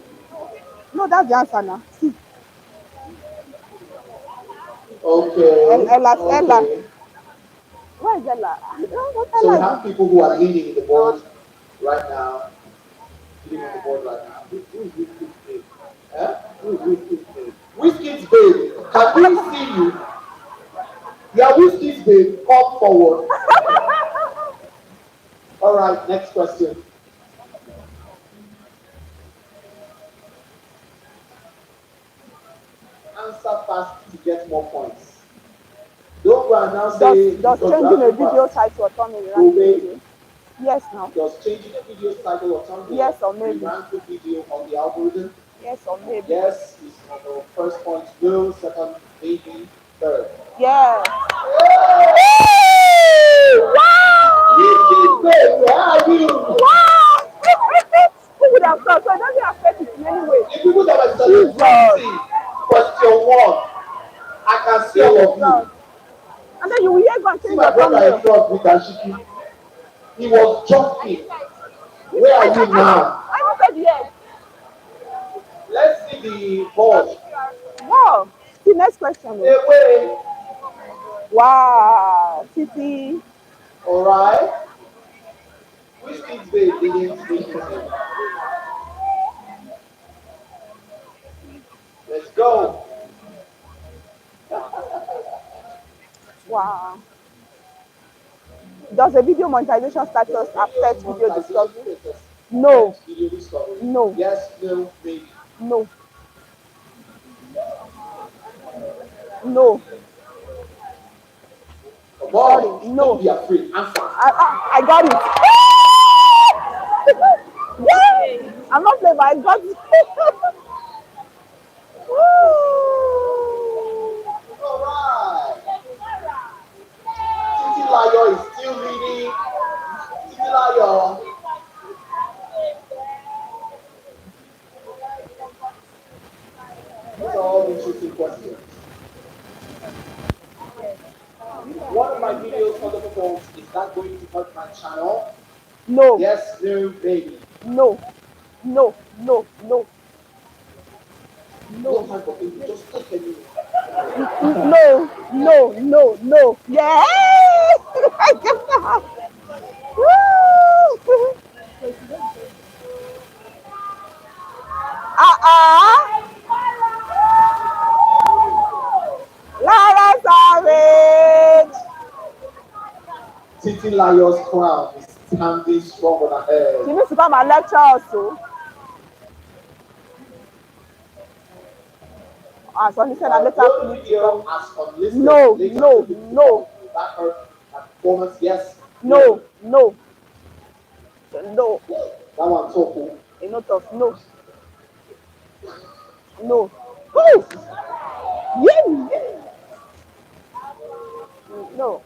No, that's the answer now. See, Okay. Ella, Ella. Okay. Where is Ella? I don't know what So we Ella have people who are leading the board right now. Leading on the board right now. Who is Whiskey's babe? Eh? Who is Whiskey's babe? Whiskey's babe. Can we see you? Yeah, Whiskey's babe. Come forward. All right. Next question. Answer fast to get more points. Don't go and now say does because you changing a answer video fast. title or thumbnail rank Obey. video? Yes, no. Does changing a video's title or thumbnail Yes or maybe. rank the video on the algorithm? Yes or maybe. Yes is on the first point, no, second, maybe, third. Yes. Wow! Where are you? Wow! Who would have thought? So it doesn't affect it in any way. The people that were celebrating question 1, I can see all of you. And then you will hear go and See change my your brother in thumbnail. front with Ashiki. He was jumping. Where are you now? I haven't said yes. Let's see the board. Wow. The next question. Away. Wow. Titi. All right. Which kids babe didn't make it in? Let's go. Wow. Does a video monetization status affect video discovery? No. Video discovery. No. Yes, no, maybe. No. No. Come on. Sorry, no. Don't be afraid. Answer. I got it. Yeah. I'm not playing, but I got it. All right. Titi Layo is still leading. Titi Layo. These are all interesting questions. One of my videos underperforms. Is that going to hurt my channel? No. Yes, no, maybe. No. No. No. No. No time for people. Just take a minute. No. No. No. No. Yeah. I get that. Woo! Lara Savage. Titi Layo's crown is standing strong on her head. She needs to come and lecture also. So he said I later The video as unlisted. No, Later no, no. That hurt my performance. Yes. No, no. No. That one so cool. Enough of no. No. Woo! Yeah. No.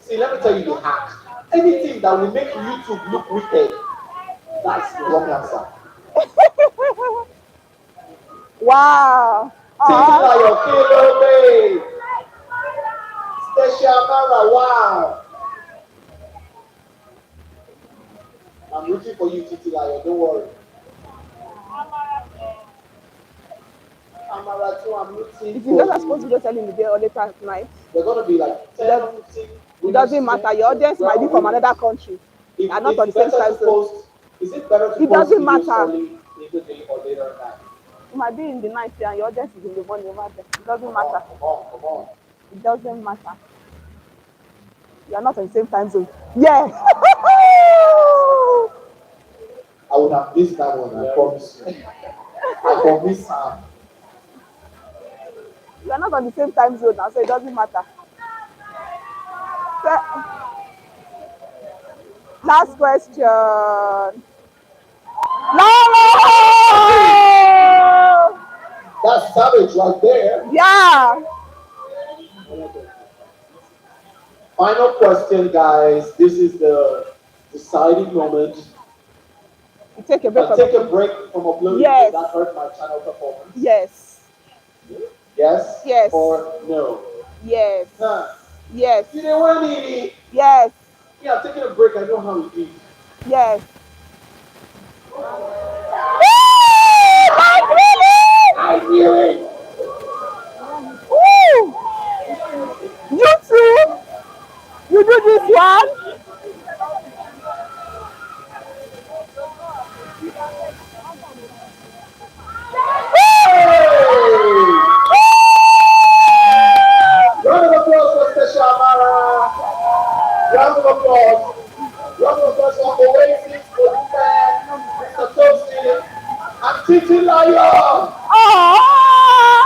See, let me tell you the hack. Anything that will make YouTube look wicked, that's the wrong answer. Wow. Titi Ah, Layo, Kilobe. Stacia Amara, wow. I'm rooting for you, Titi Layo, don't worry. Amara too, I'm rooting if you for guys are supposed to you. go tell him today or later at night, They're gonna be like it, 10 does, or 15 it women doesn't matter. students. Your audience might be Well, from winners. another country. They are not on the It's same better time to zone. post, is it better to It post doesn't videos matter. early in the day or later at night? It might be in the night here and your audience is in the morning over there. It doesn't Come on, matter. come on, come on. It doesn't matter. You are not on the same time zone. Yeah. I would have missed that one, I promise you. I promise her. You are not on the same time zone now, so it doesn't matter. So, last question. No! That's savage right there. Yeah. Final question, guys. This is the deciding moment. You take a break I'll from take a the break from uploading. Yes. Does that hurt my channel performance? Yes. Yes? Yes. Or no? Yes. Huh. Yes. You know what, Nini? Yes. Yeah, I'm taking a break. I know how it is. Yes. I knew it. Woo! You too. You do this one. Hey! Round of applause for Stacia Amara. Round of applause. Round of applause for Oasis, Mr. Toasty, and Titi Layo. Aww.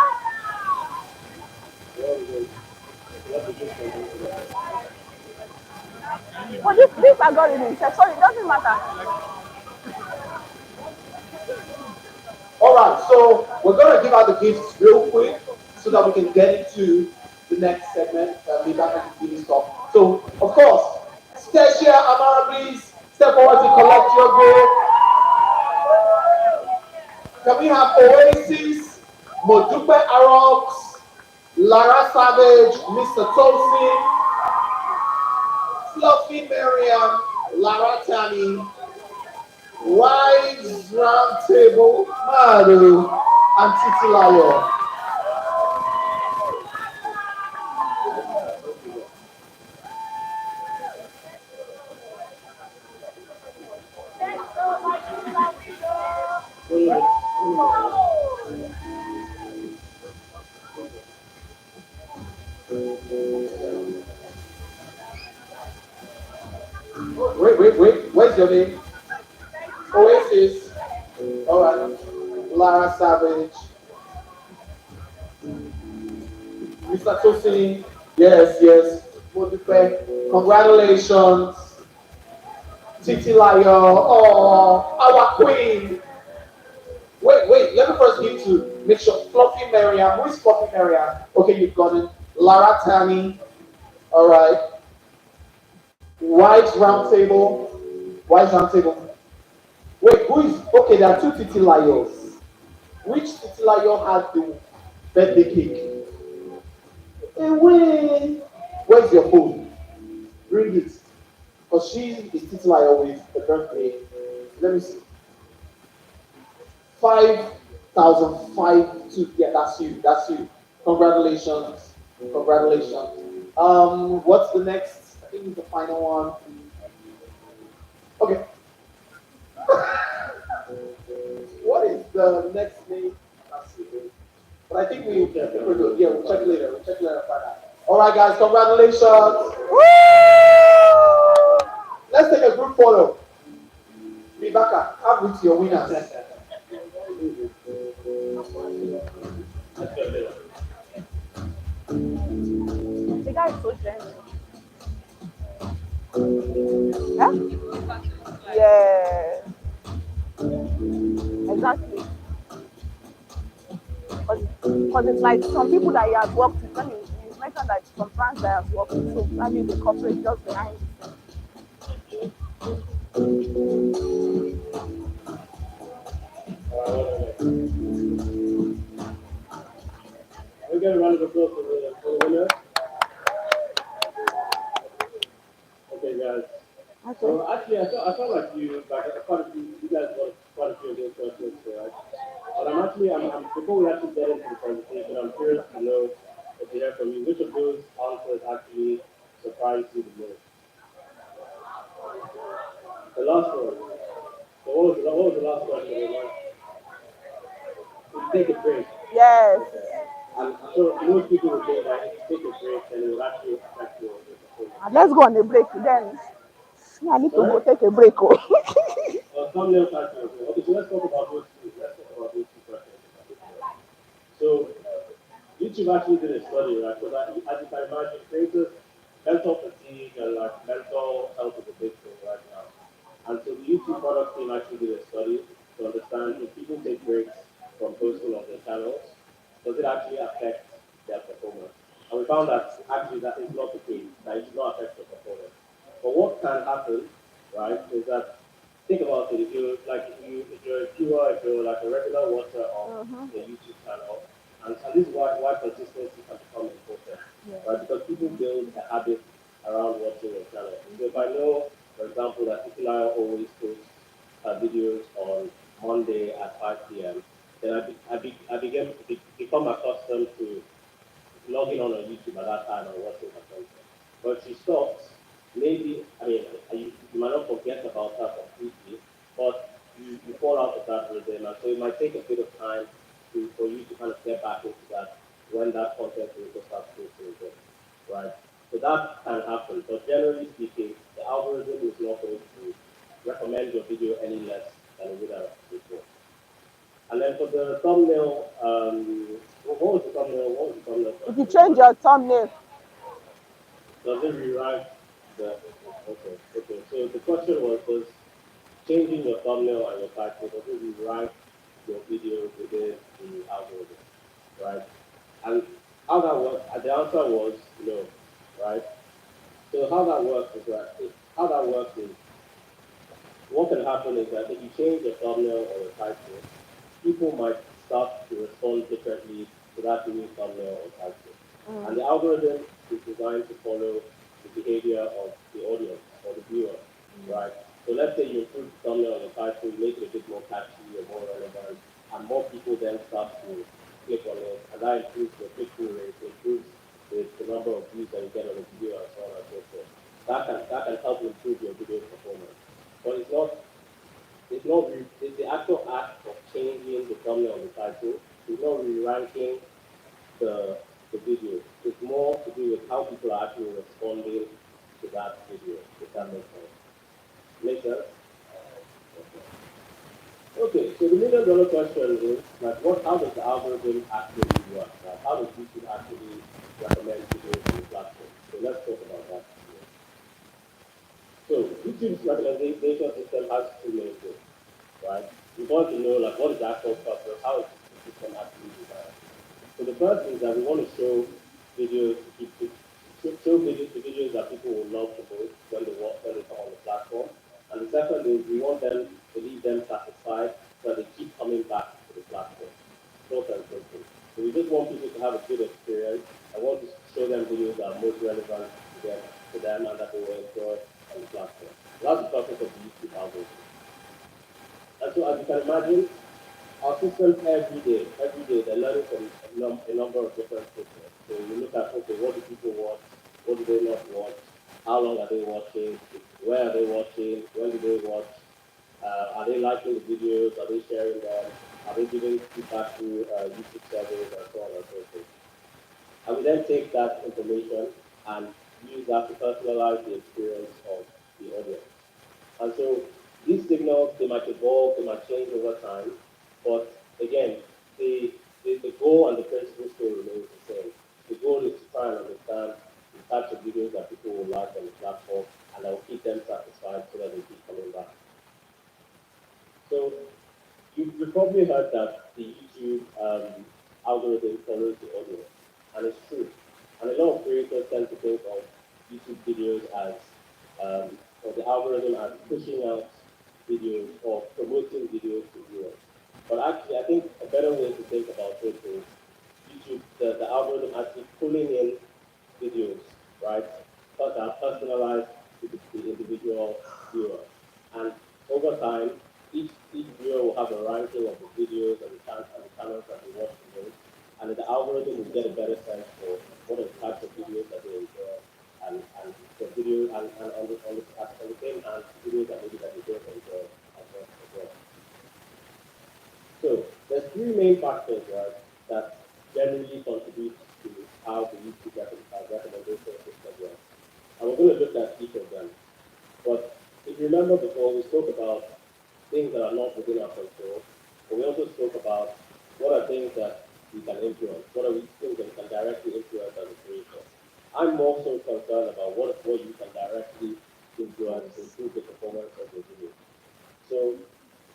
But this algorithm, sorry, it doesn't matter. All right, so we're going to give out the gifts real quick so that we can get into the next segment. Be back at the TV stuff. So, of course, Stacia Amara, please step forward to collect your gift. Can we have Oasis, Modupe Arox, Lara Savage, Mr. Tosin, Fluffy Miriam, Lara Tani, Wives Round Table, Maru, and Titi Layo. Wait. Where's your name? Oasis. All right. Lara Savage. Mr. Tosin. Yes. Modupe. Congratulations. Titi Layo. Oh, our queen. Wait. Let me first give to make sure. Fluffy Mariam. Who is Fluffy Mariam? Okay, you've got it. Lara Tani. All right. White round table. White round table. Wait, who is? Okay, there are two Titi Layos. Which Titi Layo had the birthday cake? Away. Where's your phone? Bring it. Because she is Titi Layo with the birthday. Let me see. 5,005 to yeah, that's you. Congratulations. What's the next? I think it's the final one. Okay. What is the next name? Let's see. But I think we're good. Yeah, we'll check later. Find out. All right, guys, congratulations. Woo! Let's take a group photo. Rebecca, have with your winners. The guy is so gentle. Huh? Yeah. Exactly. Because it's like some people that he has worked with, when he mentioned that some brands that he has worked with, so that means the corporate just behind it. get a round of applause for the winner? Okay, guys. Okay. So actually, I felt like you guys got quite a few of those questions, right? But before we actually get into the presentation, I'm curious to know, to hear from you, which of those answers actually surprised you the most? The last one. So what was the last question? Take a break. Yes. Okay. I'm sure most people would think that if you take a break, then it will actually affect your performance. Let's go on a break then. I need to go Sorry? take a break. Oh. Thumbnail title. Okay, so let's talk about those two. Let's talk about those two questions in particular. So YouTube actually did a study, right? So that, as you can imagine, creators, mental fatigue and like mental health is a big thing right now. And so the YouTube product team actually did a study to understand if people take breaks from posting on their channels, does it actually affect their performance? And we found that actually that is not the case, that it does not affect their performance. But what can happen, right, is that think about it. If you're a viewer, if you're like a regular watcher of Mhm. the YouTube channel, and this is why consistency can become important, Yeah. right? Because people build a habit around watching your channel. So if I know, for example, that Ikilayo always posts videos on Monday at 5 p.m., then become accustomed to logging on YouTube at that time and watching her content. But if she stops, maybe, I mean, you might not forget about her completely, but you fall out of that rhythm. And so it might take a bit of time for you to kind of get back into that when that content creator starts posting again, right? So that can happen. But generally speaking, the algorithm is not going to recommend your video any less than it would have before. And then for the thumbnail, what was the thumbnail? What was the thumbnail If you question? change your thumbnail, Does it rewrite the? Okay, okay. So the question was, does changing your thumbnail and your title does it rewrite your video within the algorithm, right? And how that works? The answer was no, right? So how that works is what can happen is that if you change your thumbnail or your title, people might start to respond differently to that new thumbnail or title. And the algorithm is designed to follow the behavior of the audience or the viewer, right? So let's say you improve the thumbnail or the title, make it a bit more catchy or more relevant, and more people then start to click on it, and that improves the click-through rate, improves the number of views that you get on the video, and so on and so forth. That can help improve your video performance. But it's the actual act of changing the thumbnail and the title. It's not re-ranking the video. It's more to do with how people are actually responding to that video, if that makes sense. Make sense? Okay, so the million-dollar question is like how does the algorithm actually work? Right? How does YouTube actually recommend videos on the platform? So let's talk about that. So YouTube's recommendation system has two main things, right? We want to know like what is the actual purpose, how is the system actually designed. So the first is that we want to show videos to keep show videos that people will love the most when they come on the platform. And the second is we want them to leave them satisfied so that they keep coming back to the platform. Short and simple. So we just want people to have a good experience. I want to show them videos that are most relevant to them and that they will enjoy on the platform. That's the purpose of the YouTube algorithm. And so as you can imagine, our systems every day, they're learning from a number of different systems. So you look at, okay, what do people watch? What do they not watch? How long are they watching? Where are they watching? When do they watch? Are they liking the videos? Are they sharing them? Are they giving feedback to YouTube surveys and so on and so forth? And we then take that information and use that to personalize the experience of the audience. And so these signals, they might evolve, they might change over time, but again, the goal and the principle still remains the same. The goal is to try and understand the types of videos that people will like on the platform, and that will keep them satisfied so that they keep coming back. So you've probably heard that the YouTube algorithm follows the audience, and it's true. And a lot of creators tend to think of YouTube videos as, or the algorithm as pushing out videos or promoting videos to viewers. But actually, I think a better way to think about it is YouTube, the algorithm actually pulling in videos, right, that are personalized to the individual viewer. And over time, each viewer will have a ranking of the videos and the channels that they watch the most, and the algorithm will get a better sense for what are the types of videos that they enjoy, and the videos and on the same hand, videos that maybe that they don't enjoy as much as well. So there's three main factors, right, that generally contribute to how the YouTube recommendation system works. And we're going to look at each of them. But if you remember before, we spoke about things that are not within our control, but we also spoke about what are things that we can influence, what are things that we can directly influence as a creator. I'm more so concerned about what you can directly influence to improve the performance of your video. So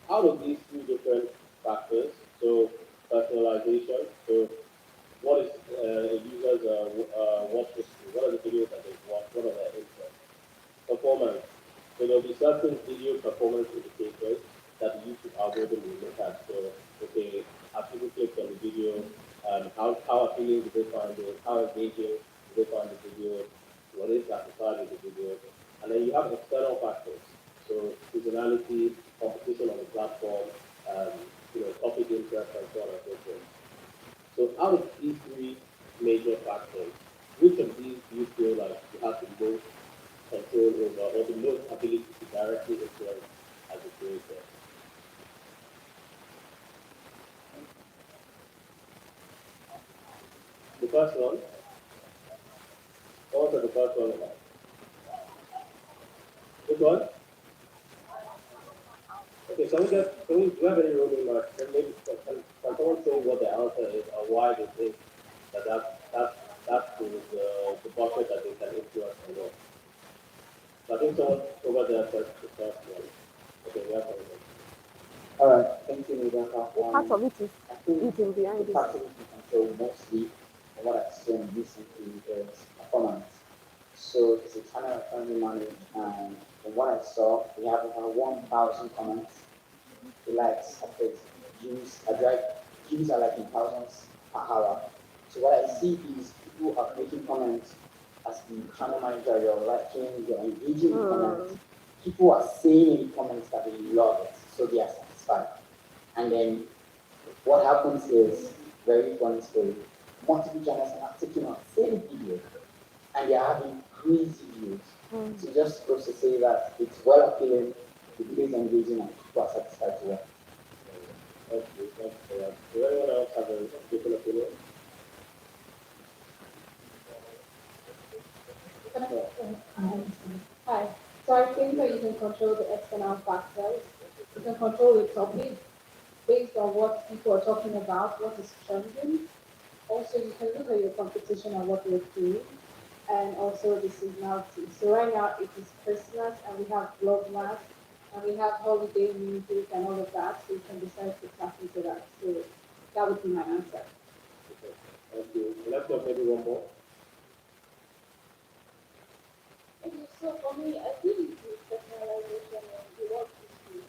out of these three different factors, so personalization, so what is a user's watch history, what are the videos that they've watched, what are their interests, performance. So there'll be certain video performance indicators that the YouTube algorithm will look at. So, okay, have people clicked on the video? How appealing do they find it? How engaging do they find the video? What is satisfied with the video? And then you have external factors. So seasonality, competition on the platform, um, topic interest, and so on and so forth. So out of these three major factors, which of these do you feel like you have the most control over or the most ability to directly influence as a creator? The first one, what was the first one about? Which one? Okay, can we, do you have any roaming marks? Can someone say what the answer is or why they think that's the bucket that they can influence or not? So I think someone over there said the first one. Okay, we have something. All right, thank you, Rebecca. Part of it is I think eating the behind this. part of it you control mostly, and what I've seen recently is performance. So it's a channel I currently manage, and from what I saw, we have over 1,000 comments. The likes, of course, views are like in thousands per hour. So what I see is people are making comments as the channel manager, you're liking, you're engaging in comments. People are saying in the comments that they love it, so they are satisfied. And then what happens is, very funny story, multiple channels are taking on same video and they are having crazy views. So just goes to say that it's well appealing, the video is engaging and people are satisfied to it. Thank you for that. Does anyone else have a different opinion? Hi. So I think that you can control the external factors. You can control the topic based on what people are talking about, what is trending. Also, you can look at your competition and what they're doing, and also the seasonality. So right now it is Christmas, and we have Vlogmas, and we have holiday music and all of that. So you can decide to tap into that. So that would be my answer. Okay, thank you. Let's go maybe one more. Okay, so for me, I think it's the personalization of the work history.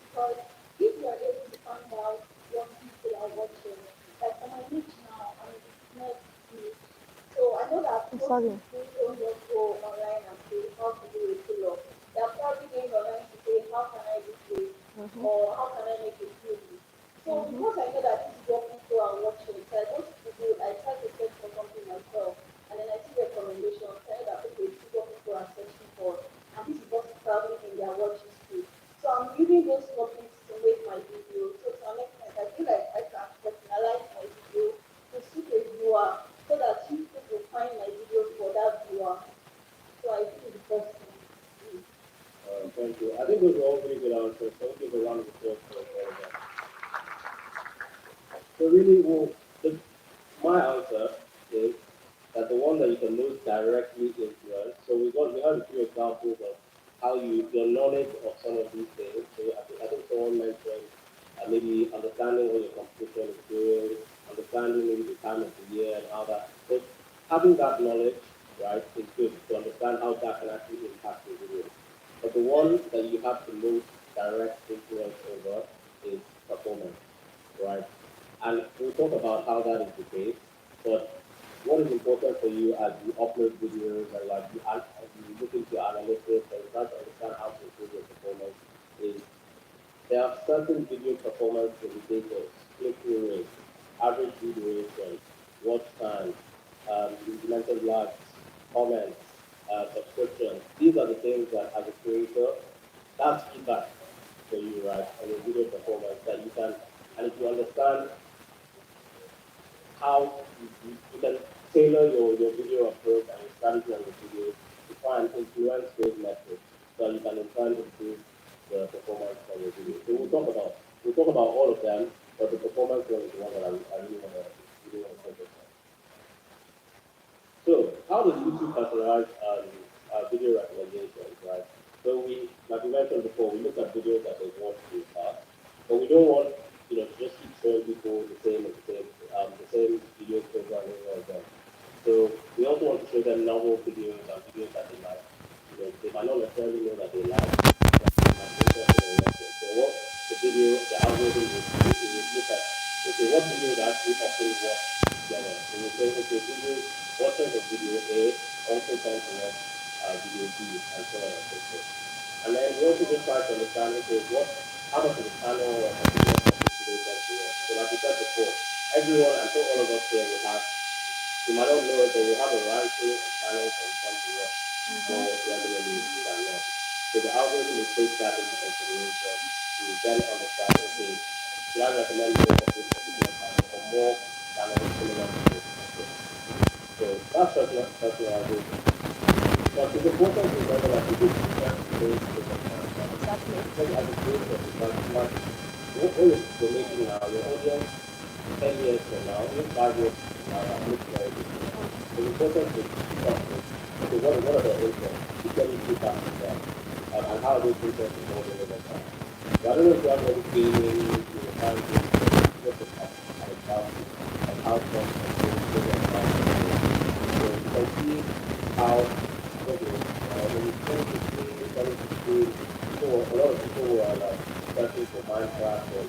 Because if you are able to find out what people are watching, like on my niche now, I'm a business niche. So I know that I'm most sorry. people don't just go online and say how to do a pull-up. They are probably going online to say how can I do this or how can I make a movie. So because I know that this is what people are watching, so I go to Google, I try to search for something myself, and then I see recommendations, tell that okay, this is what people are searching for, and this is what is probably in their watch history. So I'm using those topics to make my video. So to an extent, I feel like I can personalize my video to suit a viewer so that people will find my video for that viewer. So I think the first thing. Thank you. I think those were all pretty good answers. So I'll give a round of applause for all of that. So really, my answer is that the one that you can most directly influence. So we have a few examples of how your knowledge of some of these things. So I think someone mentioned maybe understanding what your competition is doing, understanding maybe the time of the year and how that. So having that knowledge, right, is good to understand how that can actually impact your video. But the one that you have the most direct influence over is performance, right? And we'll talk about how that is the case. But what is important for you as you upload videos and as you look into your analytics and you try to understand how to improve your performance is there are certain video performance indicators, click-through rate, average view duration, watch time, implemented likes, comments, subscriptions. These are the things that as a creator, that's feedback for you, right, on your video performance that you can, and if you understand how you can tailor your video approach and your strategy on your videos to try and influence those metrics so you can in turn improve the performance of your video. So we'll talk about all of them, but the performance one is the one that I really want to focus on. So how does YouTube personalize video recommendations, right? So like we mentioned before, we look at videos that they watch in the past, but we don't want to just keep showing people the same videos over and over again. So we also want to show them novel videos and videos that they like. They might not necessarily know that they like, but they might be interested in watching. So what the video, the algorithm will look at, okay, what videos are actually often watched together. So we'll say, okay, watchers of video A also tend to watch video B and so on and so forth. And then we also just try to understand, okay, how much of the channel or particular topic do they tend to watch. So like we said before, everyone, I think all of us here will have, you might not know it, but we have a ranking of channels that we tend to watch more regularly than not. So the algorithm will take that into consideration to then understand, okay, should I recommend more of this particular channel or more channels similar to this? So that's personalization. But it's important to remember that people prefer to change over time. Exactly. Because as a creator, like what you're making now, your audience 10 years from now, even 5 years from now, that looks very different. So it's important to keep up with, okay, what are their interests? You can keep up with them. And how are those interests evolving over time? So I don't know if you have any gaming, time games, just an example of how some of those programs are. So you can see how, okay, when you 2015, a lot of people were like searching for Minecraft or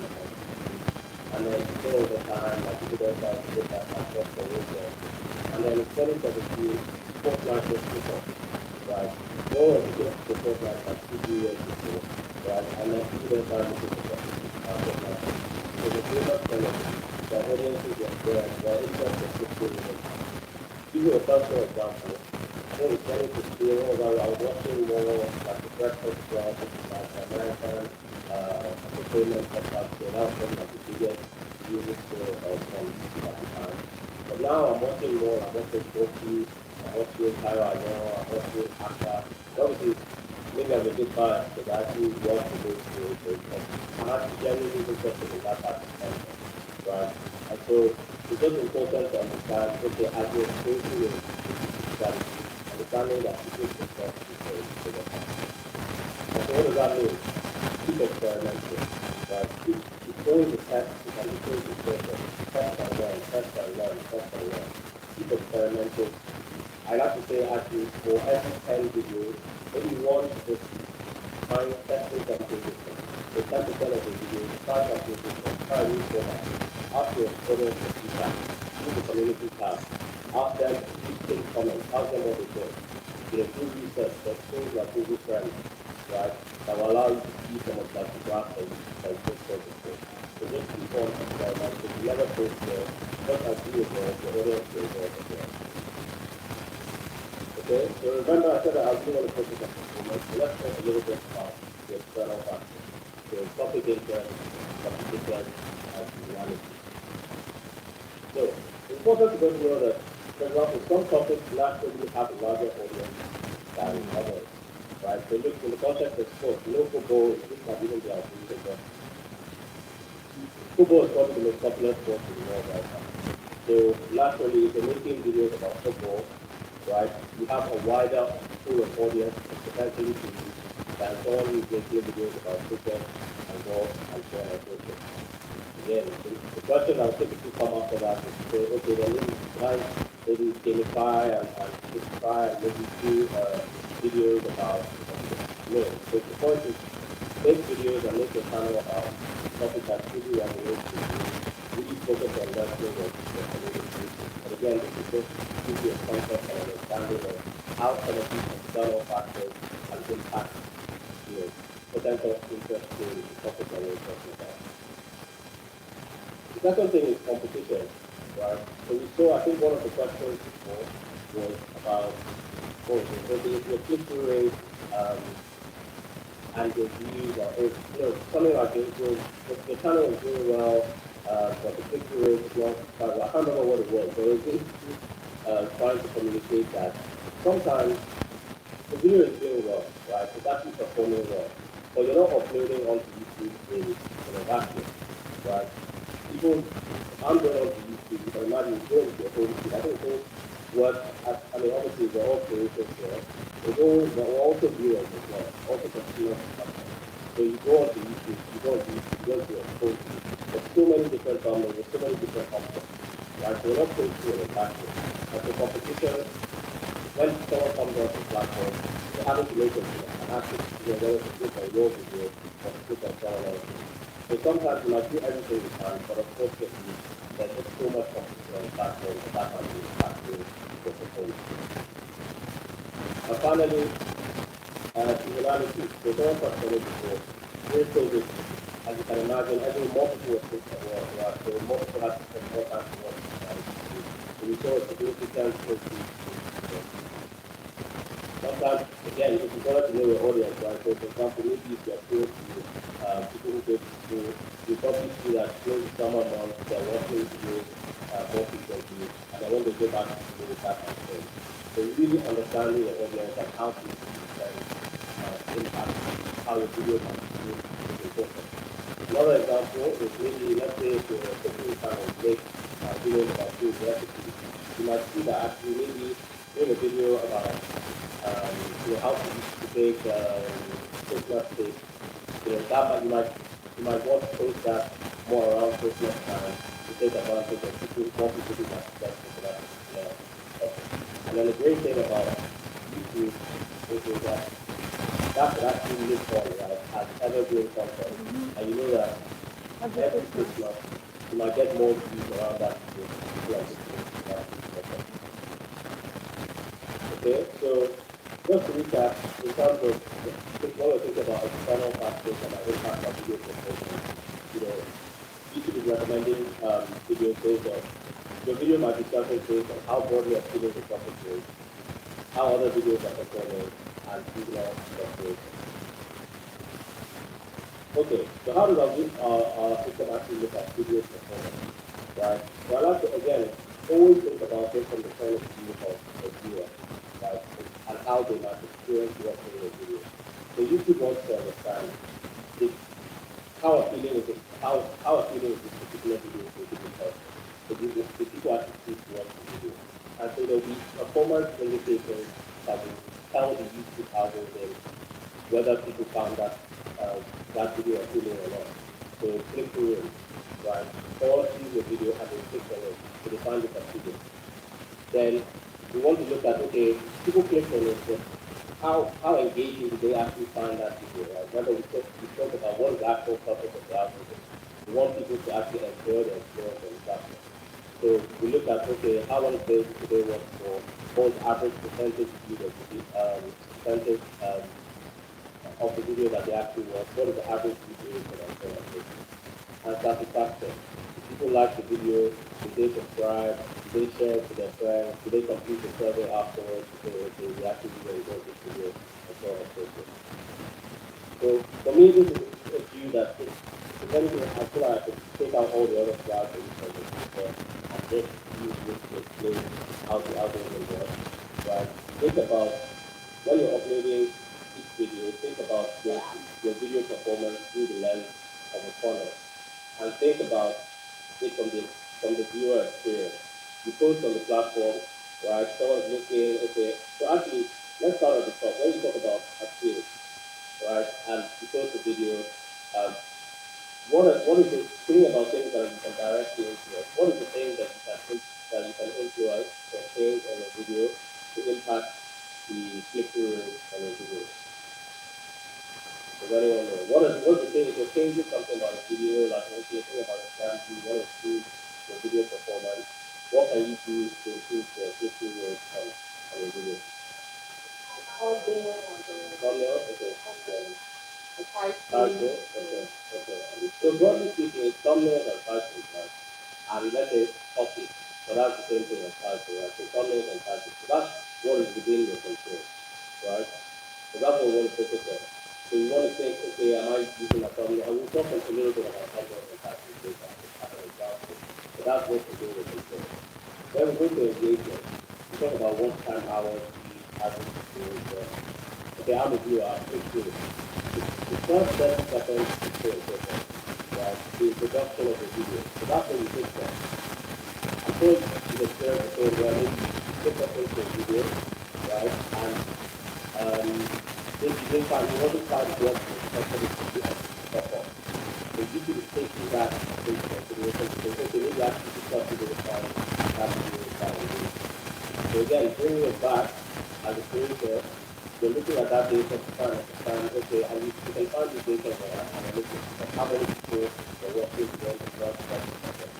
and then still over time, like people don't start to get that access for wisdom. And then in 2017, Fortnite just took off, right? No one was looking for Fortnite like 2 years before, right? And then people don't start looking for Fortnite. So the famous fellow, the audiences were there, their interest was shifting over time. Give you a personal example. I think it's 2015, I was watching more like the Breakfast Club, like American entertainment podcast, so that was one of the biggest music show on YouTube at the time. But now I'm watching more, I'm watching Kofi, I'm watching Tyra Arnold, I'm watching Aka. Obviously, maybe I'm a bit biased because I actually watch the those shows, but I'm actually genuinely interested in that type of content, right? And so it's just important to understand, okay, as you're creating your strategy, understanding that people success is over time. And so what does that mean? Keep experimenting. Right? Keep going to test, you can keep going to test and learn, test and learn, test and learn. Keep experimenting. I like to say actually for every 10 videos, maybe one to just find testing something different. So 10% of the videos, try something different, try a new format. Ask your audience for feedback. Use the community tab. Ask them, take comments, ask them what they think. Do research, there's tools like Google Trends, right, that will allow you to see some of like the graphs that you can take before. So just keep on experimenting. You never post there, just as you evolve, your audience will evolve as well. Okay, so remember I said that I really want to focus on performance, so let's talk a little bit about the external factors. So topic interest, and reality. So it's important to go know that, for example, some topics naturally have a larger audience than others, right? So look, in the context of sports, football, this might even be our favorite, but football is probably the most popular sport in the world right now. So naturally, if you're making videos about football, right, you have a wider pool of audience potentially to use than someone who's making videos about cricket and golf and so on and so forth. Again, the question that will typically come after that is to say, okay, then maybe gamify and try and maybe do videos about, no. So the point is, make videos and make your channel about topics that really resonate with you. Really focus on learning your community. At the again, this is just to give you a concept and understanding of how some of these external factors can impact, potential interest in the topic that we're talking about. The second thing is competition, right? So we saw, I think one of the questions before was about, the click-through rate, and the views, or something like this. The channel is doing well, but the click-through rate is not quite well. I can't remember what it was, but it was basically trying to communicate that sometimes the video is doing well, right? It's actually performing well, but you're not uploading onto YouTube in a vacuum, right? People, I'm going onto YouTube, you can imagine going to your home feed. I think those work, obviously we're all creators here. We're also viewers as well, also consumers of content. So you go onto YouTube, you go to your home feed. There's so many different thumbnails, there's so many different options, right? So we're not posting in a vacuum. And so competition, when someone comes onto the platform, they're having to make an active decision whether to click on your video or to click on someone else's. So sometimes you might do everything you can, but unfortunately, there's just so much competition on the platform that might be impacting your performance. And finally, seasonality. So someone touched on it before. During COVID, as you can imagine, more people were sick at work, so more people had to spend more time to work. So we saw a significant increase. Sometimes, again, if you wanted to know your audience, right? So, for example, maybe if you're close to people who go to school, you probably see that during the summer months, they're working to do more frequently, and then when they go back to school, that's the same. So, really understanding your audience and how to impact how your video can be is important. Another example is maybe, let's say, if you're taking time to make videos about food recipes, you might see that actually maybe doing a video about how to bake Christmas cake. That you might want to post that more around Christmas time to take advantage of more people who might successful for that topic. And then the great thing about YouTube is that could actually live on, right, as evergreen content. And you know that every Christmas you might get more views around that video. Okay, so just to recap, in terms of when we think about external factors and our impact on video performance, YouTube is recommending videos based on your video might be surfaced based on how broadly appealing the topic is, how other videos are performing, and seasonal factors. Okay, so how does our system actually look at video performance, right? So I like to, again, always think about it from the point of view of the viewer, right? And how they might experience watching the video. So YouTube wants to understand how appealing is this particular video to the person. So the people actually choose to watch the video. And so there'll be performance indicators that will tell the YouTube algorithm whether people found that video appealing or not. So click-through rate, right? Someone sees your video and they click on it, so they find it appealing. Then we want to look at, okay, people click on it, but how engaging do they actually find that video, right? Remember we talked about what is the actual purpose of the algorithm. We want people to actually enjoy the experience on the platform. So we look at, okay, how long days do they watch for? What is the average percentage view of the percentage of the video that they actually watch? What is the average view rate for that? And satisfaction. Do people like the video? Do they subscribe? Do they share it to their friends? Do they complete the survey afterwards? So they actually really enjoy this video and so on and so forth. So for me, this is a view that if anything, I feel like I could take out all the other slides that we said before and just use this to explain how the algorithm works. Right? Think about when you're uploading each video, think about your video performance through the lens of a funnel. And think about it from the viewer experience. You post on the platform, right? Someone's looking, okay. So actually, let's start at the top. When you talk about appeal, right? And you post a video, what is the thing about things that you can directly influence? What is the thing that you can influence or change on a video to impact the click-through rate on a video? Does anyone know? What's the thing? If you're changing something about a video, like if you're thinking about a strategy, you want to improve your video performance, what can you do to improve the click-through rate on your video? Thumbnail and Thumbnail, okay. the title. Title, okay, okay. So broadly speaking, thumbnails and titles, right? And let's say copy. So that's the same thing as title, right? So thumbnails and titles. So that's what is within your control, right? So that's what we want to focus on. So you want to think, okay, am I using a thumbnail? And we'll talk a little bit about thumbnails and titles later as an example. So that's what's within your control. Then we go to engagement. We talk about what time hours we average to do. Okay, I'm a viewer, I click through it. The first 30 seconds is so important, right? The introduction of the video. So that's what we take from. I'm sure you've experienced before where maybe you click up into a video, right? And maybe you didn't find, you wasn't quite what you expected it to be and pop up. So YouTube is taking that into consideration to say, okay, maybe actually this stuff video is fine, that video is fine. So again, bringing it back as a creator, you're looking at that data to try and understand, okay, and you can find this data there and analytics of how many people are watching the end of that content.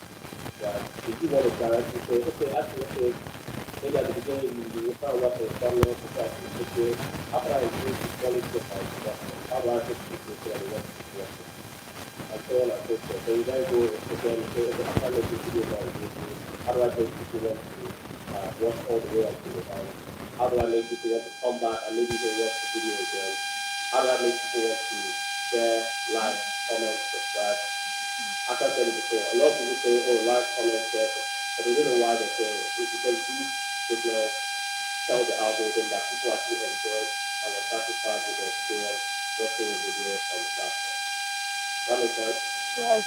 Right? If you want to directly say, okay, actually, okay, maybe at the beginning you start watching a thumbnail to try to okay, how can I improve the quality of my production? How do I get people to the watch this watching? And so on and so forth. So you then go again and say, okay, how can I make this video more engaging? How do I make people want to watch all the way up to the end? How do I make people want to come back and maybe even watch the video again? How do I make people want to share, like, comment, subscribe? As I said it before, a lot of people say, oh, like, comment, share, but they don't know why they're saying it. It's because these signals tell the algorithm that people actually enjoy and are satisfied with the experience watching a video on the platform. That makes sense? Yes.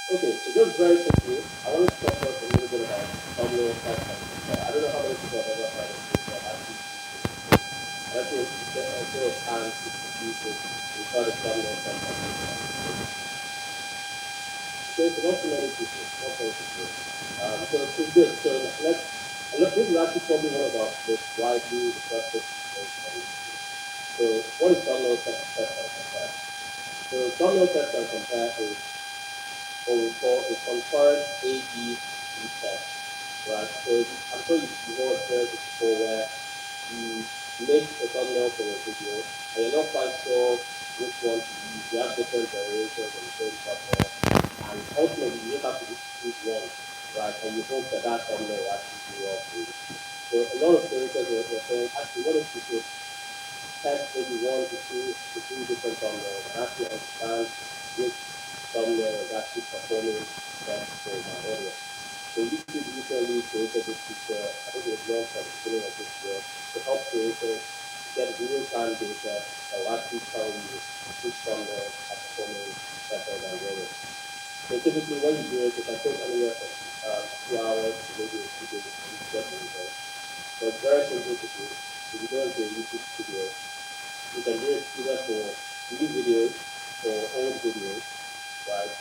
Okay, so just very quickly, I wanted to talk to us a little bit about thumbnail test and compare. I don't know how many people have ever heard of this or actually used this before. Let's say a show of hands if you've used it, you've heard of thumbnail test and compare. Okay, so not too many people, not many people. So it's good. So this is actually probably one of our most widely requested features on YouTube. So what is thumbnail test and compare? So thumbnail test and compare is what we call a concurrent A/B test, right? So I'm sure you've all experienced it before where you make a thumbnail for your video and you're not quite sure which one to use. You have different variations of the same thumbnail, and ultimately you just have to choose one, right? And you hope that that thumbnail will actually do well for you. So a lot of creators were saying, actually, what if you could test maybe one to three different thumbnails and actually understand which thumbnail is actually performing best for my audience. So YouTube recently created this feature, I think it was launched at the beginning of this year, to help creators get real-time data that will actually tell you which thumbnails are performing better than the others. So typically when you do it, it can take anywhere from 2 hours to maybe a few days to get the results. So it's very simple to do. If you go into a YouTube studio, you can do it either for new videos or old videos, right?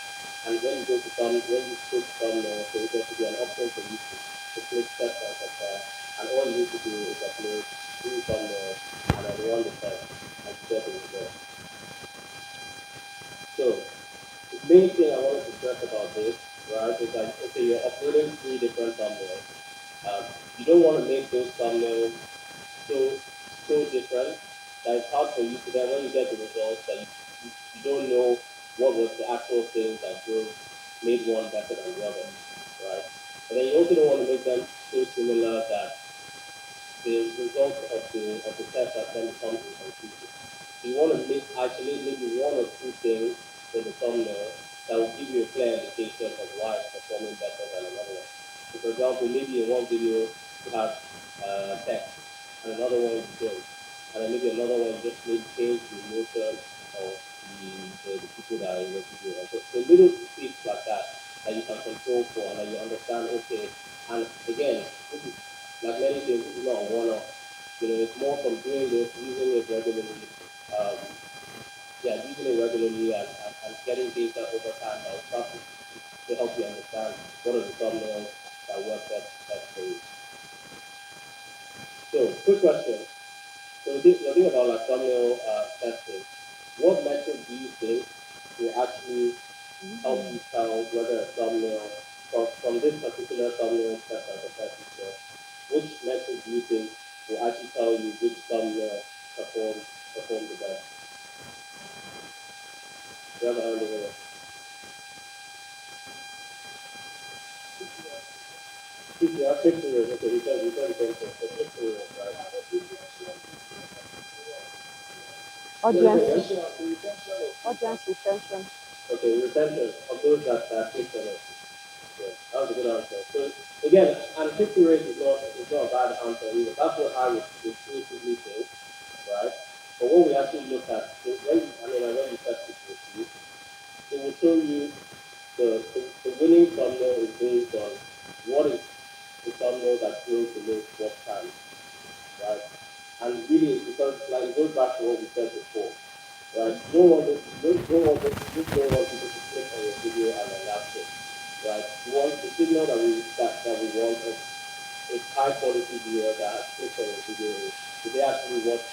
And when you go to when you click thumbnail, so there should be an option for you to click test and compare. And all you need to do is upload three thumbnails and then run the test and you get the result. So the main thing I wanted to stress about this, right, is like, okay, you're uploading three different thumbnails. You don't want to make those thumbnails so different that it's hard for you to then when you get the results that you don't know what was the actual thing that made one better than the other, right? And then you also don't want to make them so similar that the results of the test that then becomes inconclusive. So you want to isolate maybe one or two things in the thumbnail that will give you a clear indication of why it's performing better than another one. So for example, maybe in one video you have text and another one you don't. And then maybe another one just maybe change the emotion of the people that are in the video. And so little tweaks like that that you can control for and then you understand, okay, and again, this is like many things, this is not a one-off. You know, it's more from doing this, using it regularly, um, using it regularly and getting data over time that will start to help you understand what are the thumbnails that work best for you. So, quick question. So, the thing about like thumbnail testing, what method do you think will actually help you tell whether a thumbnail from this particular thumbnail step by step picture, which message do you think will actually tell you which thumbnail performed the best? You have a hand over there. CPR, click through it. Okay, we can cancel. So click through it, right? Audience, audience retention. Okay, retention of those that clicked on it. Yeah, that was a good answer. So again, and click through rate is not a bad answer either. That's what I would intuitively think, right? But what we actually look at, when you test it with you, it will show you the winning thumbnail is based on what is the thumbnail that grows the most watch time, right? And really, because like it goes back to what we said before, right? You don't want people to click on your video and then that's it, right? You want the signal that we want is high quality viewer that has clicked on your video. Did they actually watch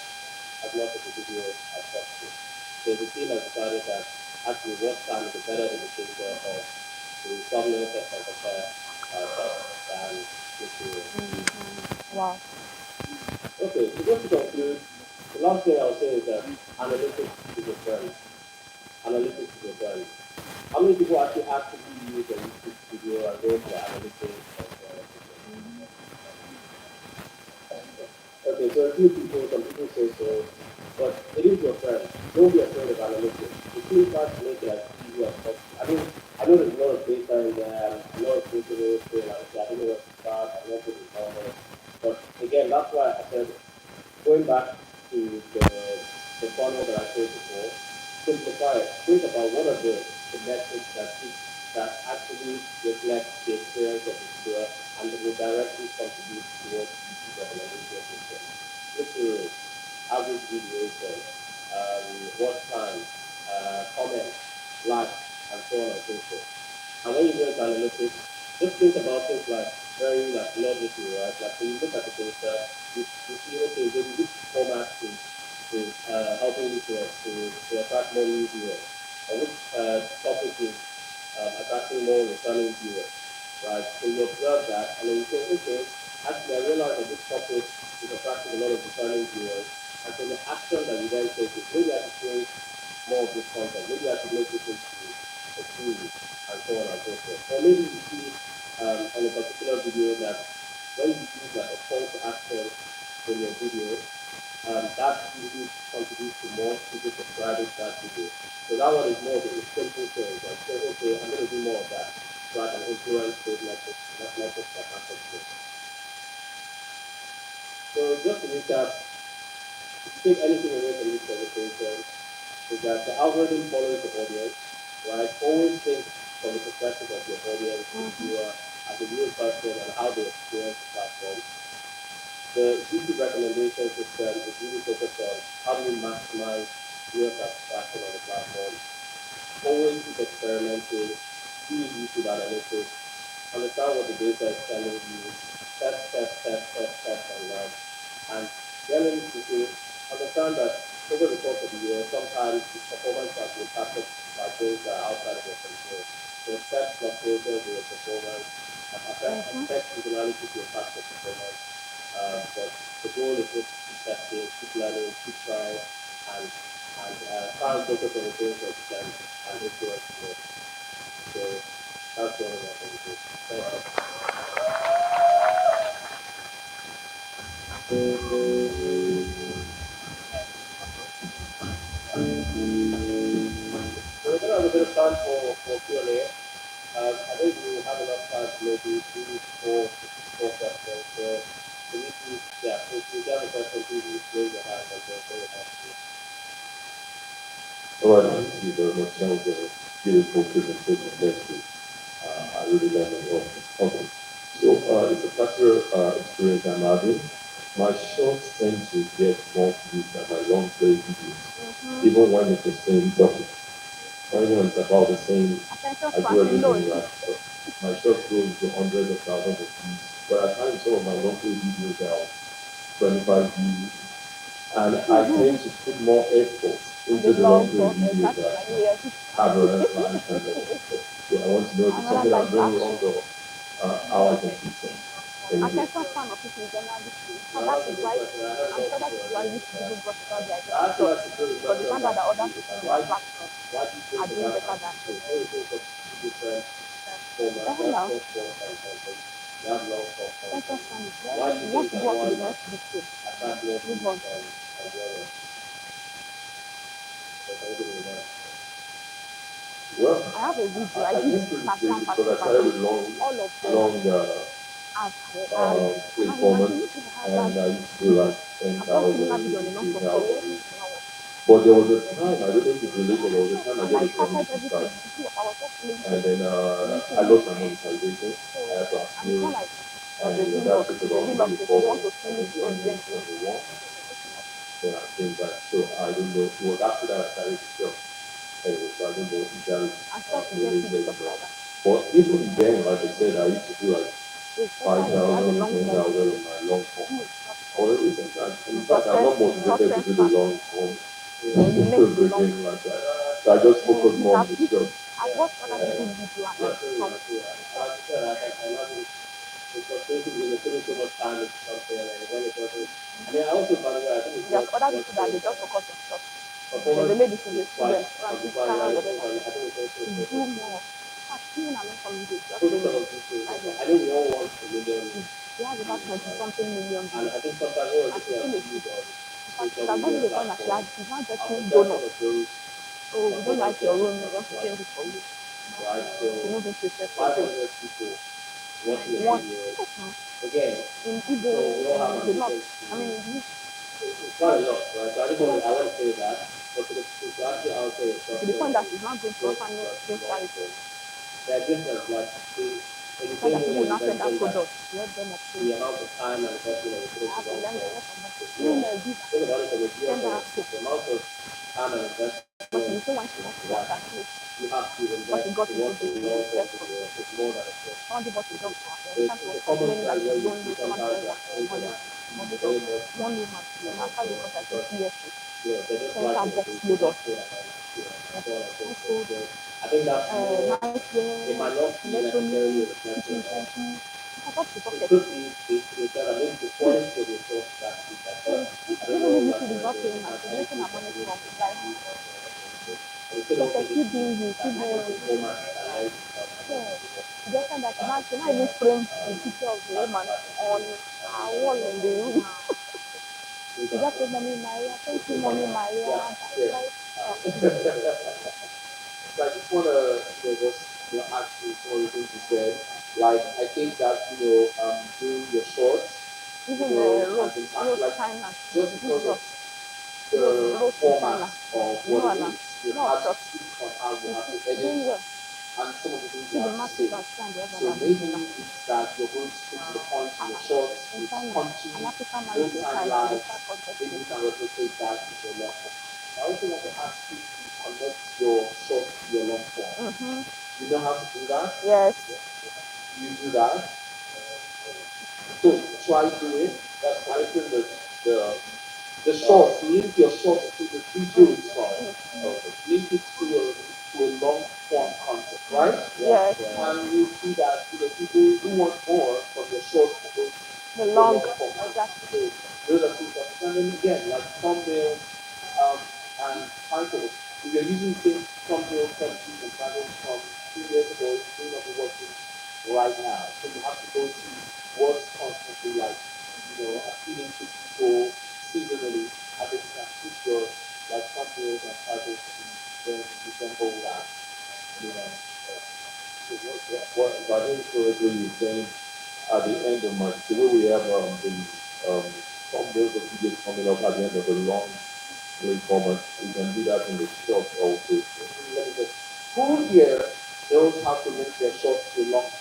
as much of the video as possible? So the team has decided that actually watch time is a better indicator of the thumbnail test and compare test than click through rate. Wow. Okay, so just to conclude, the last thing I'll say is that analytics is a friend. Analytics is a friend. How many people actually actively use a YouTube video and go to the analytics and so on and so forth? Okay, so a few people, some people say so, but it is your friend. Don't be afraid of analytics. The team tries to make it as easy as possible. I know there's a lot of data in there, and a lot of people will say, like, okay, I don't know where to start, I'm not good with numbers. But again, that's why I said, going back to the funnel that I showed before, simplify it. Think about what are the metrics that actually reflect the experience of the viewer and will directly contribute towards YouTube recommendation system. Click through rate, average video duration, watch time, comments, likes, and so on and so forth. And when you go into analytics, just think about things like very like logically, right? Like when you look at the data, you see, okay, maybe which format is helping me to attract more new viewers, or which topic is attracting more returning viewers, right? So you observe that, and then you say, okay, actually I realize that this topic is attracting a lot of returning viewers, and so the action that you then take is maybe I should create more of this content, maybe I should make this into a series, and so on and so forth. Or maybe you see on a particular video that when you use like a call to action in your video, that usually contributes to more people subscribing to that video. So that one is more of a simple change. Like say, okay, I'm going to do more of that so I can influence those metrics that happen to. So just to recap, if you take anything away from this presentation, is that the algorithm follows the audience, right? Always think from the perspective of your audience, the viewer, as a real person and how they experience the platform. The YouTube recommendation system is really focused on how do you maximize viewer satisfaction on the platform. Always keep experimenting, use YouTube analytics, understand what the data is telling you, test, and learn. And generally speaking, understand that over the course of the year, sometimes the performance has been impacted by things that are outside of your control. So expect fluctuations in your performance, expect seasonality to impact your performance. But the goal is just to keep testing, keep learning, keep trying, and try and focus on the things that you can and influence more. So that's all my presentation. Thank you. So we're gonna have a bit of time for Q&A. I think we will have enough time to maybe do four questions. So if you have a question, please raise your hand and then bring it back to you. All right, thank you very much. That was a beautiful presentation. Thank you. I really learned a lot. Okay. So it's a particular experience I'm having. My shorts tend to get more views than my long play videos, even when it's the same topic. Or even when it's about the same Attention span is low. algorithm, right? So my shorts go into hundreds of thousands of views. But at times some of my long play videos are 25 views. And I tend to put more effort And into the the long long play for video exactly that like yes. cameras and so I want to know if it's Another something I'm live doing wrong action. or how I can fix it. Thank you. Attention span of people generally slow. So Now, that that's a is good why question. I don't I'm know sure if that you is are why doing YouTube that. Google brought about their I getting actually shots like to throw the because they question found out back that to other you. people in their Why platform why do you are think the doing guys better have than to them. do? What do you think of two different formats? That's Hello. short form and content. You have long form Attention content. span is Why very do you you want think to that go on to the one next big thing. attracts more Move views on. than the other? So can you give me that? Well, I have a video. I I did guess pretty part one, crazy part because two, I part started three. with long, All of them long have had play and formats, imagine if I had and that I used to do like I've done 10,000, similar video on a long form so 15,000. But there was a time, I don't know if it's related, there was a time I and got I a started community everything. site, You see, I was just and linking, then I linking, lost my linking. monetization. So I had to and it's appeal, not like and the that vlog, took it's a about vlog, maybe so if you want 4, to I finish think it, then 121. Then I came back. So I don't know. It was after that I started to sell. Anyway, so I don't know if that is and start to get big related. subscribers. But even then, like I said, I used to do like So it's better if you have a 5,000, long 10,000 form video. in my long form. Do a short Or form. recent, in You fact, I'm not process motivated to do the fast. long form. Then you make the long. Again, like that. So I just You know, focus it's more on the addictive. short. I've watched other Yeah. people's video and I like feel you, from I feel you. And like you said, I imagine it's frustrating because you're putting so much time into something and when it doesn't. I mean, I also, by the way, I think it's there's worth other worth people that saying they that just focus on short. Then they performance made it to the is quite student, amplified, Francisca, right? whatever. I think it's also To do important more. Even along from videos, just put say some no. of these things. Like I know we all want a million he has about views, 20 right? something million And views. I think sometimes when we're And she's looking at still a views student. on In fact, social it has not media been a point that platforms, she's not our getting perception donuts. of those Oh, we don't like your performances room, we can be want to quite change it for you. right. So To move into a sex 500 people watching a one. video, Yes, now. again, In Igbo, so we all have the north. ambitions I mean, to in it's quite a lot, right? So I yes, want to say that, but to actually answer your to the question point on that she's not going to short orphanage versus since long charity. form, they're different. Like in the So same that way people that now you send that mentioned that product to help them the upload. amount of time and investment that you put I into have to long learn form it from is that. small. Email, give Think about it from a send viewer's her perspective. soap. The amount of time and But she investment will say when she wants to wash that her clothes. you have to But she invest got to into watch a this long form self video process. is more than a short Someone give us a job for her. Every time she it's a was common complaining that trend where she's you lonely, see someone sometimes tells her that things money. are Money very just much one woman, you know, after because I think because CSA. they're just Send her liking it, box they load want of it and so on and so forth. household, So I think that's more nice it wear, might not be necessarily a electronics, reflection kitchen of utensils. I got to it pocket. could be they said that maybe the quality of your thoughts is actually So better. I don't even know if like YouTube is not paying her, the she's making her entry money percentage from of like views and so on and so forth. And they said also pocket the keep speed doing you, that keep the doing format can lend itself to yeah. the She just said that she not even framed the picture of the woman on her wall in the room. She just said, Mommy Maria, thank you, Mommy Maria. yeah, That's yeah. like, So I just want to, just add to some of the things you said. Like, I think that doing your shorts, even has impact. roast Like, China. just This because of roast, the roast in format China. of You what know, it Anna. is, you No have to short. tweak on how you have to It's edit doing well. and some of the things See you the have to masses say. that stand the other So than this maybe it's that you're going straight to the point in your shorts, in it's China. punchy, An African no married to a time China. They lapse. start Maybe you contesting. can replicate that in your long form. I also want to ask you to connect your shorts to your long form. You know how to do that? Yes. You do that? So try do it. That's connecting the The shorts, link your shorts to the video itself. okay. Link it to a long form content, right? Yes. And you see that people who want more from your shorts will go The to your long. long form. Exactly. So those are two topics. And then again, like thumbnails and titles. If you're using the same thumbnail templates and titles from 2 years ago, it may not be working right now. So you have to go to what's constantly like, appealing to people seasonally, and then you can put your like thumbnails and titles to then resemble that. So what if I heard correctly, you're saying at the end of my, the way we have the thumbnails of videos coming up at the end of the long play format, we can do that in the short also. Let me just, who here knows how to link their shorts to long?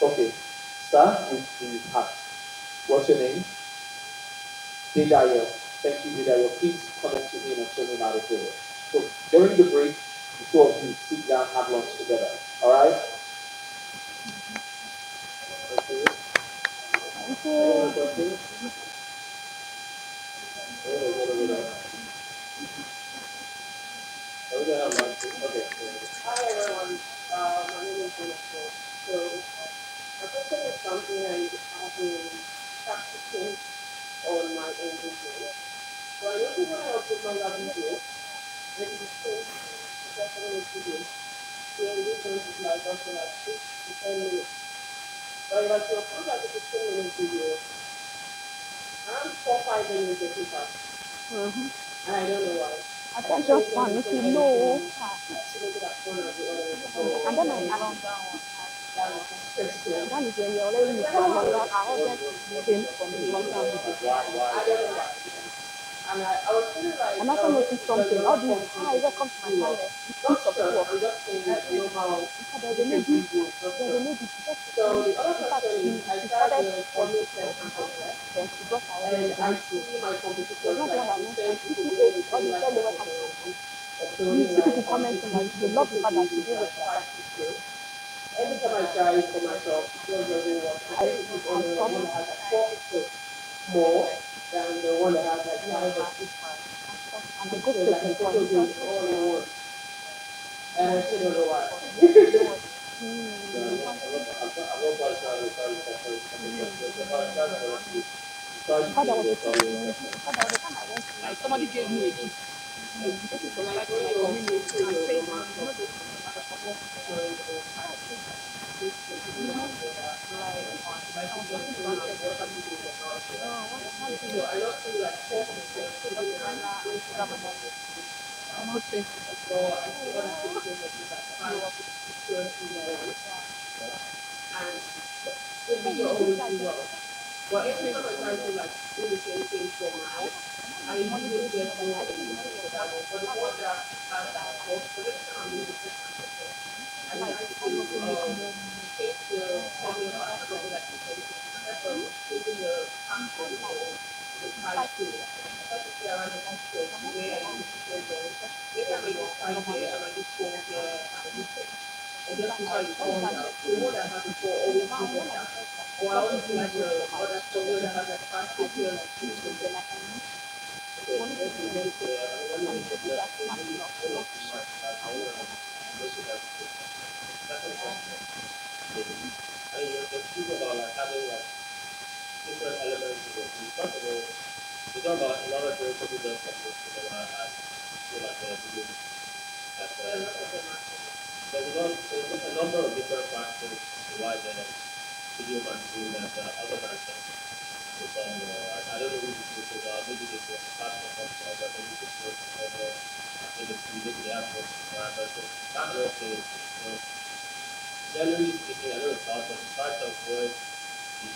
Okay, start with the hat. What's your name? Didayo. Thank you, Didayo. Please connect to him and show him how to do it. So during the break, the two of you sit down, have lunch together. All right? Thank any other you. questions? Oh, what over there? Okay. Hi everyone, my name is Jennifer. So my question is something I have been practicing on my engagement. So I noticed when I upload longer videos, maybe the 20 to 30 minute videos, the engagement is like up to like 6 to 10 minutes. But if I should upload like a 15-minute video, around 4 5 minutes they keep up. And I don't know why. I think Attention maybe span I'm is too using low. editing to make it as fun as the others. So And then maybe I, that's the question. that is when you're already The with a second one longer, is our audience came from the longer video. I don't know why. And I was feeling like And also maybe notice because the something, all other these, content hi, is welcome to my blew channel. up. Please Not sure, subscribe. I'm just saying the normal There's a different lady, videos, not there's a sure. lady, she just So came, the other in fact, question is I she started started the on forming TikTok, session contest then she got her audience and to I YouTube. see my She was competitors not the like one that the same mentioned, people people doing hate the all same the live tell welcome to my sessions, channel. You uploading see like people commenting like they love the consecutive fact that she videos did it like like five, that. 6 days. Every time I try it for myself, it just doesn't work. I think it is on the one that has like 4 pixels more than the one that has like 5 or 6. And I go Pictures, straight like to a the point. photo goes all in one. And I still don't know why. So I'm not quite sure I understand the second question. So if I try to honestly, you try In to fact, there do was the a time, thumbnail in session fact, there was a time I went to, like, somebody and gave me a thumbnail gift. like The person Like subscribed to when my you community upload to and your paid normal me, you know, content, those things that support. so this particular together, like I was different talking to things, her, what are you doing about it? oh, what is So it? I just feel like 4 pictures giving an Instagram and all. I'm not saying or I see other pictures of just like 5 6 pictures in one and the video always do well. But every time I try to like do the same thing for mine, I usually get no engagement for that one. But the one that has like for this time I'm using this one content. I tried to change the thumbnail pattern, maybe like the same thing. Instead of changing the caption or the title, I tried to play around the pictures the way I use pictures then. Maybe I might use 5 here, I might use 4 here, and just see how it turns out. The one that has the 4 always do better. Or I always like the other thumbnail that has like 5 pictures, 6 pictures. okay, let me let me I wanna make it as quick. Second question is you're speaking about like having like different elements to it. First of all, you talk about a lot of people who just upload together and feel like they're doing at Yeah, lots of them are. there's a number of different factors as to why the video might be doing better other than just the thumbnail. I don't know who the sources are. Maybe they were part of subscriber, maybe they were subscriber, maybe they have more subscribers. So that's another thing. So generally speaking, I know it's hard, but try to avoid the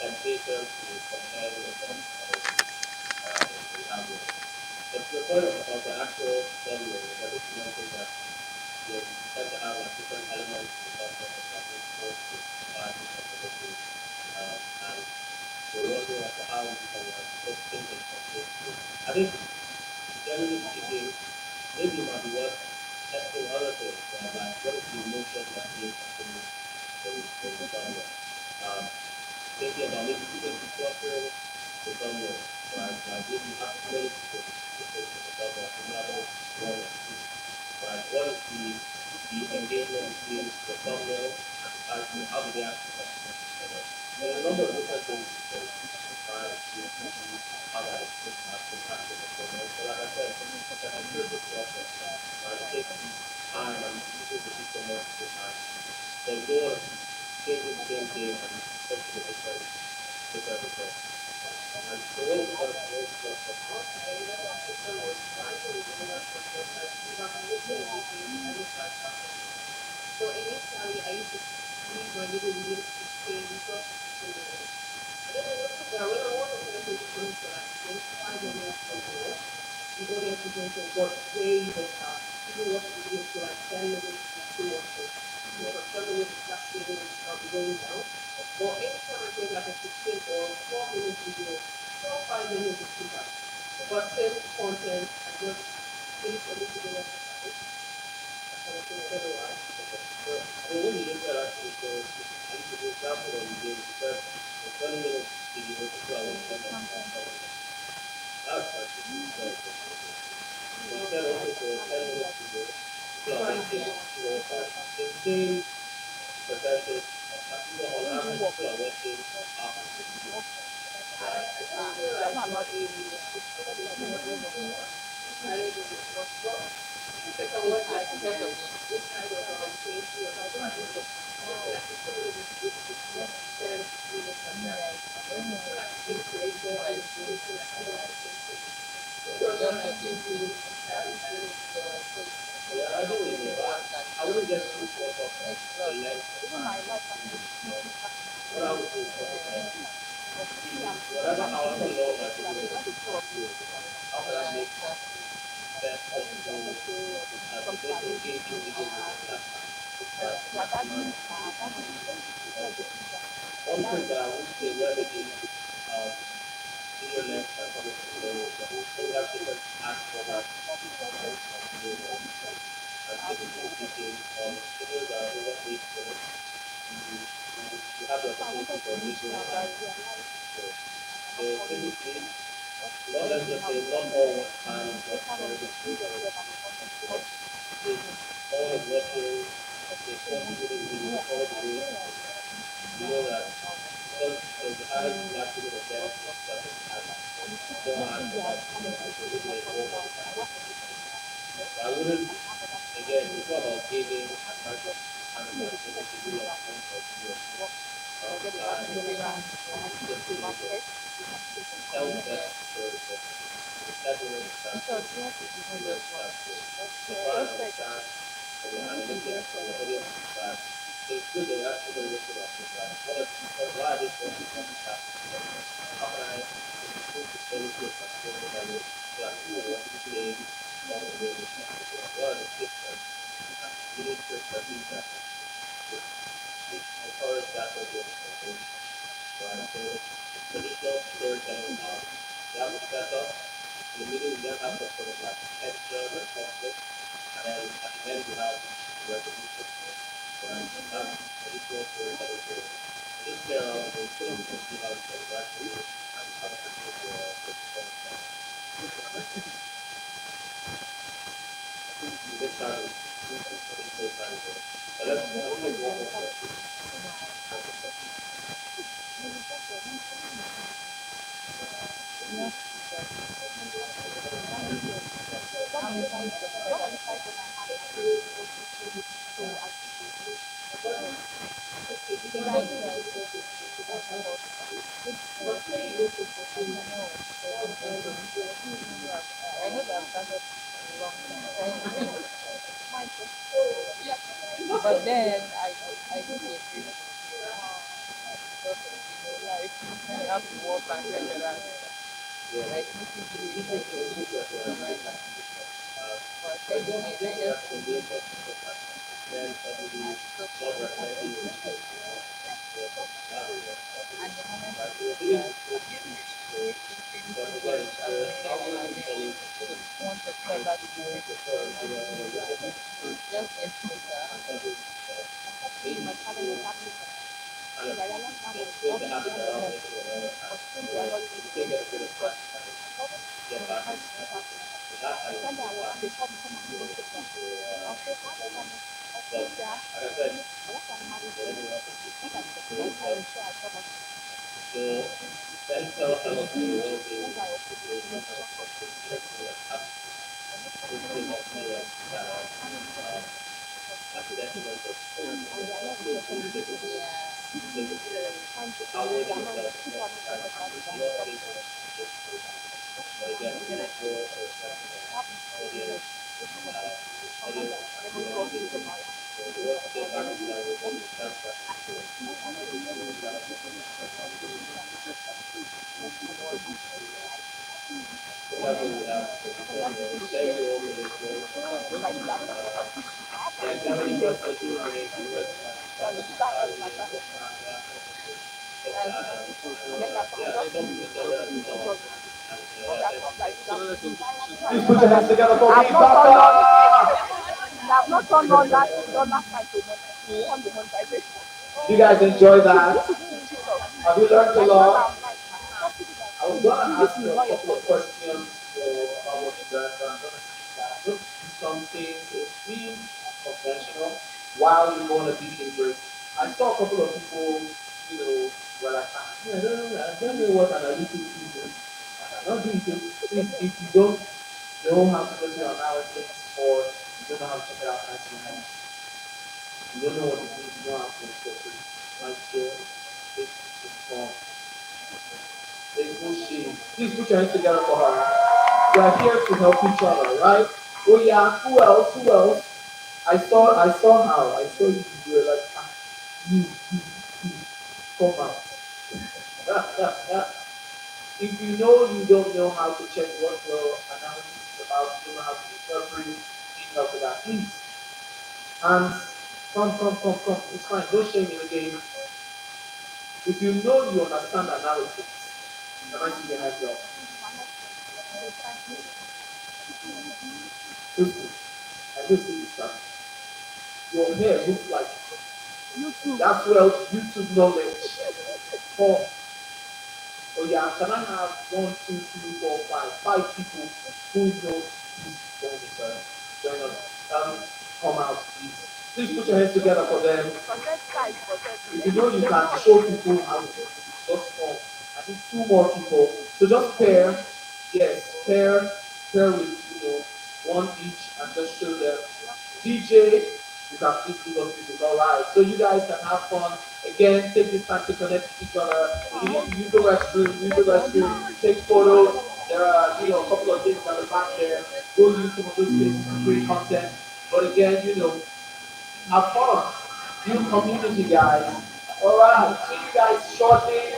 temptation to compare yourself to others in that way. But to the point of the actual thumbnails, I think you mentioned that you tend to have like different elements in the thumbnails, like maybe four to five different images, and you're wondering as to how you can like put things in perspective. I think generally speaking, maybe it might be worth testing other things, right? Like what is the emotion that being conveyed in the thumbnail? Um, Thinking about maybe even decluttering the thumbnail, right? Like maybe you have too many people in the thumbnail, so you have only one or two, right? What is the engagement between the thumbnail and the title? How do they actually complement each other? There's a number of different things you can try and do to see how that has impacted the thumbnail. So like I said, it's an iterative process, right? It takes time and people will do so multiple times. So you don't want to keep changing the same thing and expecting a different result. And so what was the first question? Okay, then my question was trying to remember content. Like if I'm making a video, I use like so initially I used to leave my video within 15, 12 to 15 minutes. And then I noticed that when I want to try to position it for like 25 minutes or more, the audience retention got way better. People watch the video for like 10 minutes to still watch it. So from 10 minutes to start saving and start going down. But anytime I take like a 15 or 4 minute video, 4 5 minutes is cheaper. But same content, I just finish a little bit less time. That kind of thing, I don't know why. So, I mean, when you look at actually, so at least the example that you gave, you said the 20 minutes video, people are watching like 20 minutes. That's like 50% of the video. So you said okay, so 10 minutes to go, people are watching 2 hours. The same percentage of people on average, people are watching half a video, right? Yeah, I agree with you, but I wouldn't get too caught up on the length of time video because what I would do is look at whatever, however long my video is going to be, how can I make best possible the most engaging video within that time, right? To maximize one thing that I would say where maybe um, video lengths are coming to play is that when you have different ad formats, right, on video length, and typically speaking, on videos that are over 8 minutes, you have the opportunity for visual ads to it. So typically, not let's just say not all watch time is necessarily visual, but if someone is watching a 40-minute video before the break, you know that because there's a high likelihood of them inserting ads, more ads for that video, maybe there's more money that goes into it. So I wouldn't, again, it's not about gaming and trying to economize any single point of view of it. I would just say that tell the best story possible. So 10 minutes is that good. 15 minutes is that good. So try and understand from your analytics, from your audience feedback. So it's good that you're actually going to listen at it. Like, why are they watching this exact content? How can I improve the quality of my storytelling so that people want to stay all the way with my video? What are the tips and little tricks and things that I can do to encourage that audience engagement? Right? So traditional storytelling arc, you have a setup, in the middle you then have some sort of like tension and conflict, and then at the end you have the resolution. Right? That's traditional storytelling. So just play around with it so we can see how you can gradually improve your storytelling. This time is so time here. But let's take one more question. Yeah. Easy question actually. What would recommendations for like men suddenly not recommending your videos anymore because of lack of response? Right. So your videos will still be good. So, but again, how good is the quality of your video? If the quality doesn't look good, it doesn't maybe you should go kind of build the habit around making it all the time. Where if you can get a bit of practice at it, you get back into the habit. So that time you go back to your video. But like I said, let me not take it easy. So the mental health and your well-being is something of utmost critical and absolutely um, at the detriment of your health. So it's really difficult to take a break. Allowing yourself as much as you can. It's not painful, it's just difficult. But again, this is more a reflection of audience, uh, audience attraction. So you want to get back to that rhythm, you can't practice it. You cannot practice it. So that's what we have for discussion. Thank you all for listening. Uh, yeah, if you have any questions, feel free. I'm here to answer you. Just to add on. And yeah, some people said that as well. And yeah, thank you so much. Please put your hands together for I've me, not turned Papa! on. I've not turned on that side to on the monetization. You guys enjoy that? Jesus. Have you learned a Like what lot? I'm like, I was gonna ask you a couple of questions about what you learned, but I'm gonna that look do something to seem conventional while you go on a vegan break. I saw a couple of people, were like, I don't know what analytics is. I cannot do it. Please, if you don't know how to go to your analytics or you don't know how to check it out nicely, you don't know what it means, you don't have to interpret. My dear, it's fun. There's no shame. Please put your hands together for her. We are here to help each other, right? Oh yeah, who else? Who else? I saw how. I saw you. You were like, you, come out. If you know you don't know how to check what your analysis is about, you don't know how to interpret, need help with that, please. Hands, come. It's fine. No shame in the game. If you know you understand analysis, can I see your hands up? Listen, I just see this stuff. Your hair looks like that's well YouTube knowledge. For oh yeah, can I have 1, 2, 3, 4, 5 people who know this join us, join us. Come out, please. Please put your hands together for them. If you know you can show people how to just come. I need 2 more people. So just pair, yes, pair with one each and just show them. DJ, you can please give us music. All right. So you guys can have fun. Again, take this time to connect with each other. If you need to use the restroom, take photos. There are, a couple of things at the back there. Go use some of those spaces to create content. But again, have fun. Build community, guys. All right. See you guys shortly.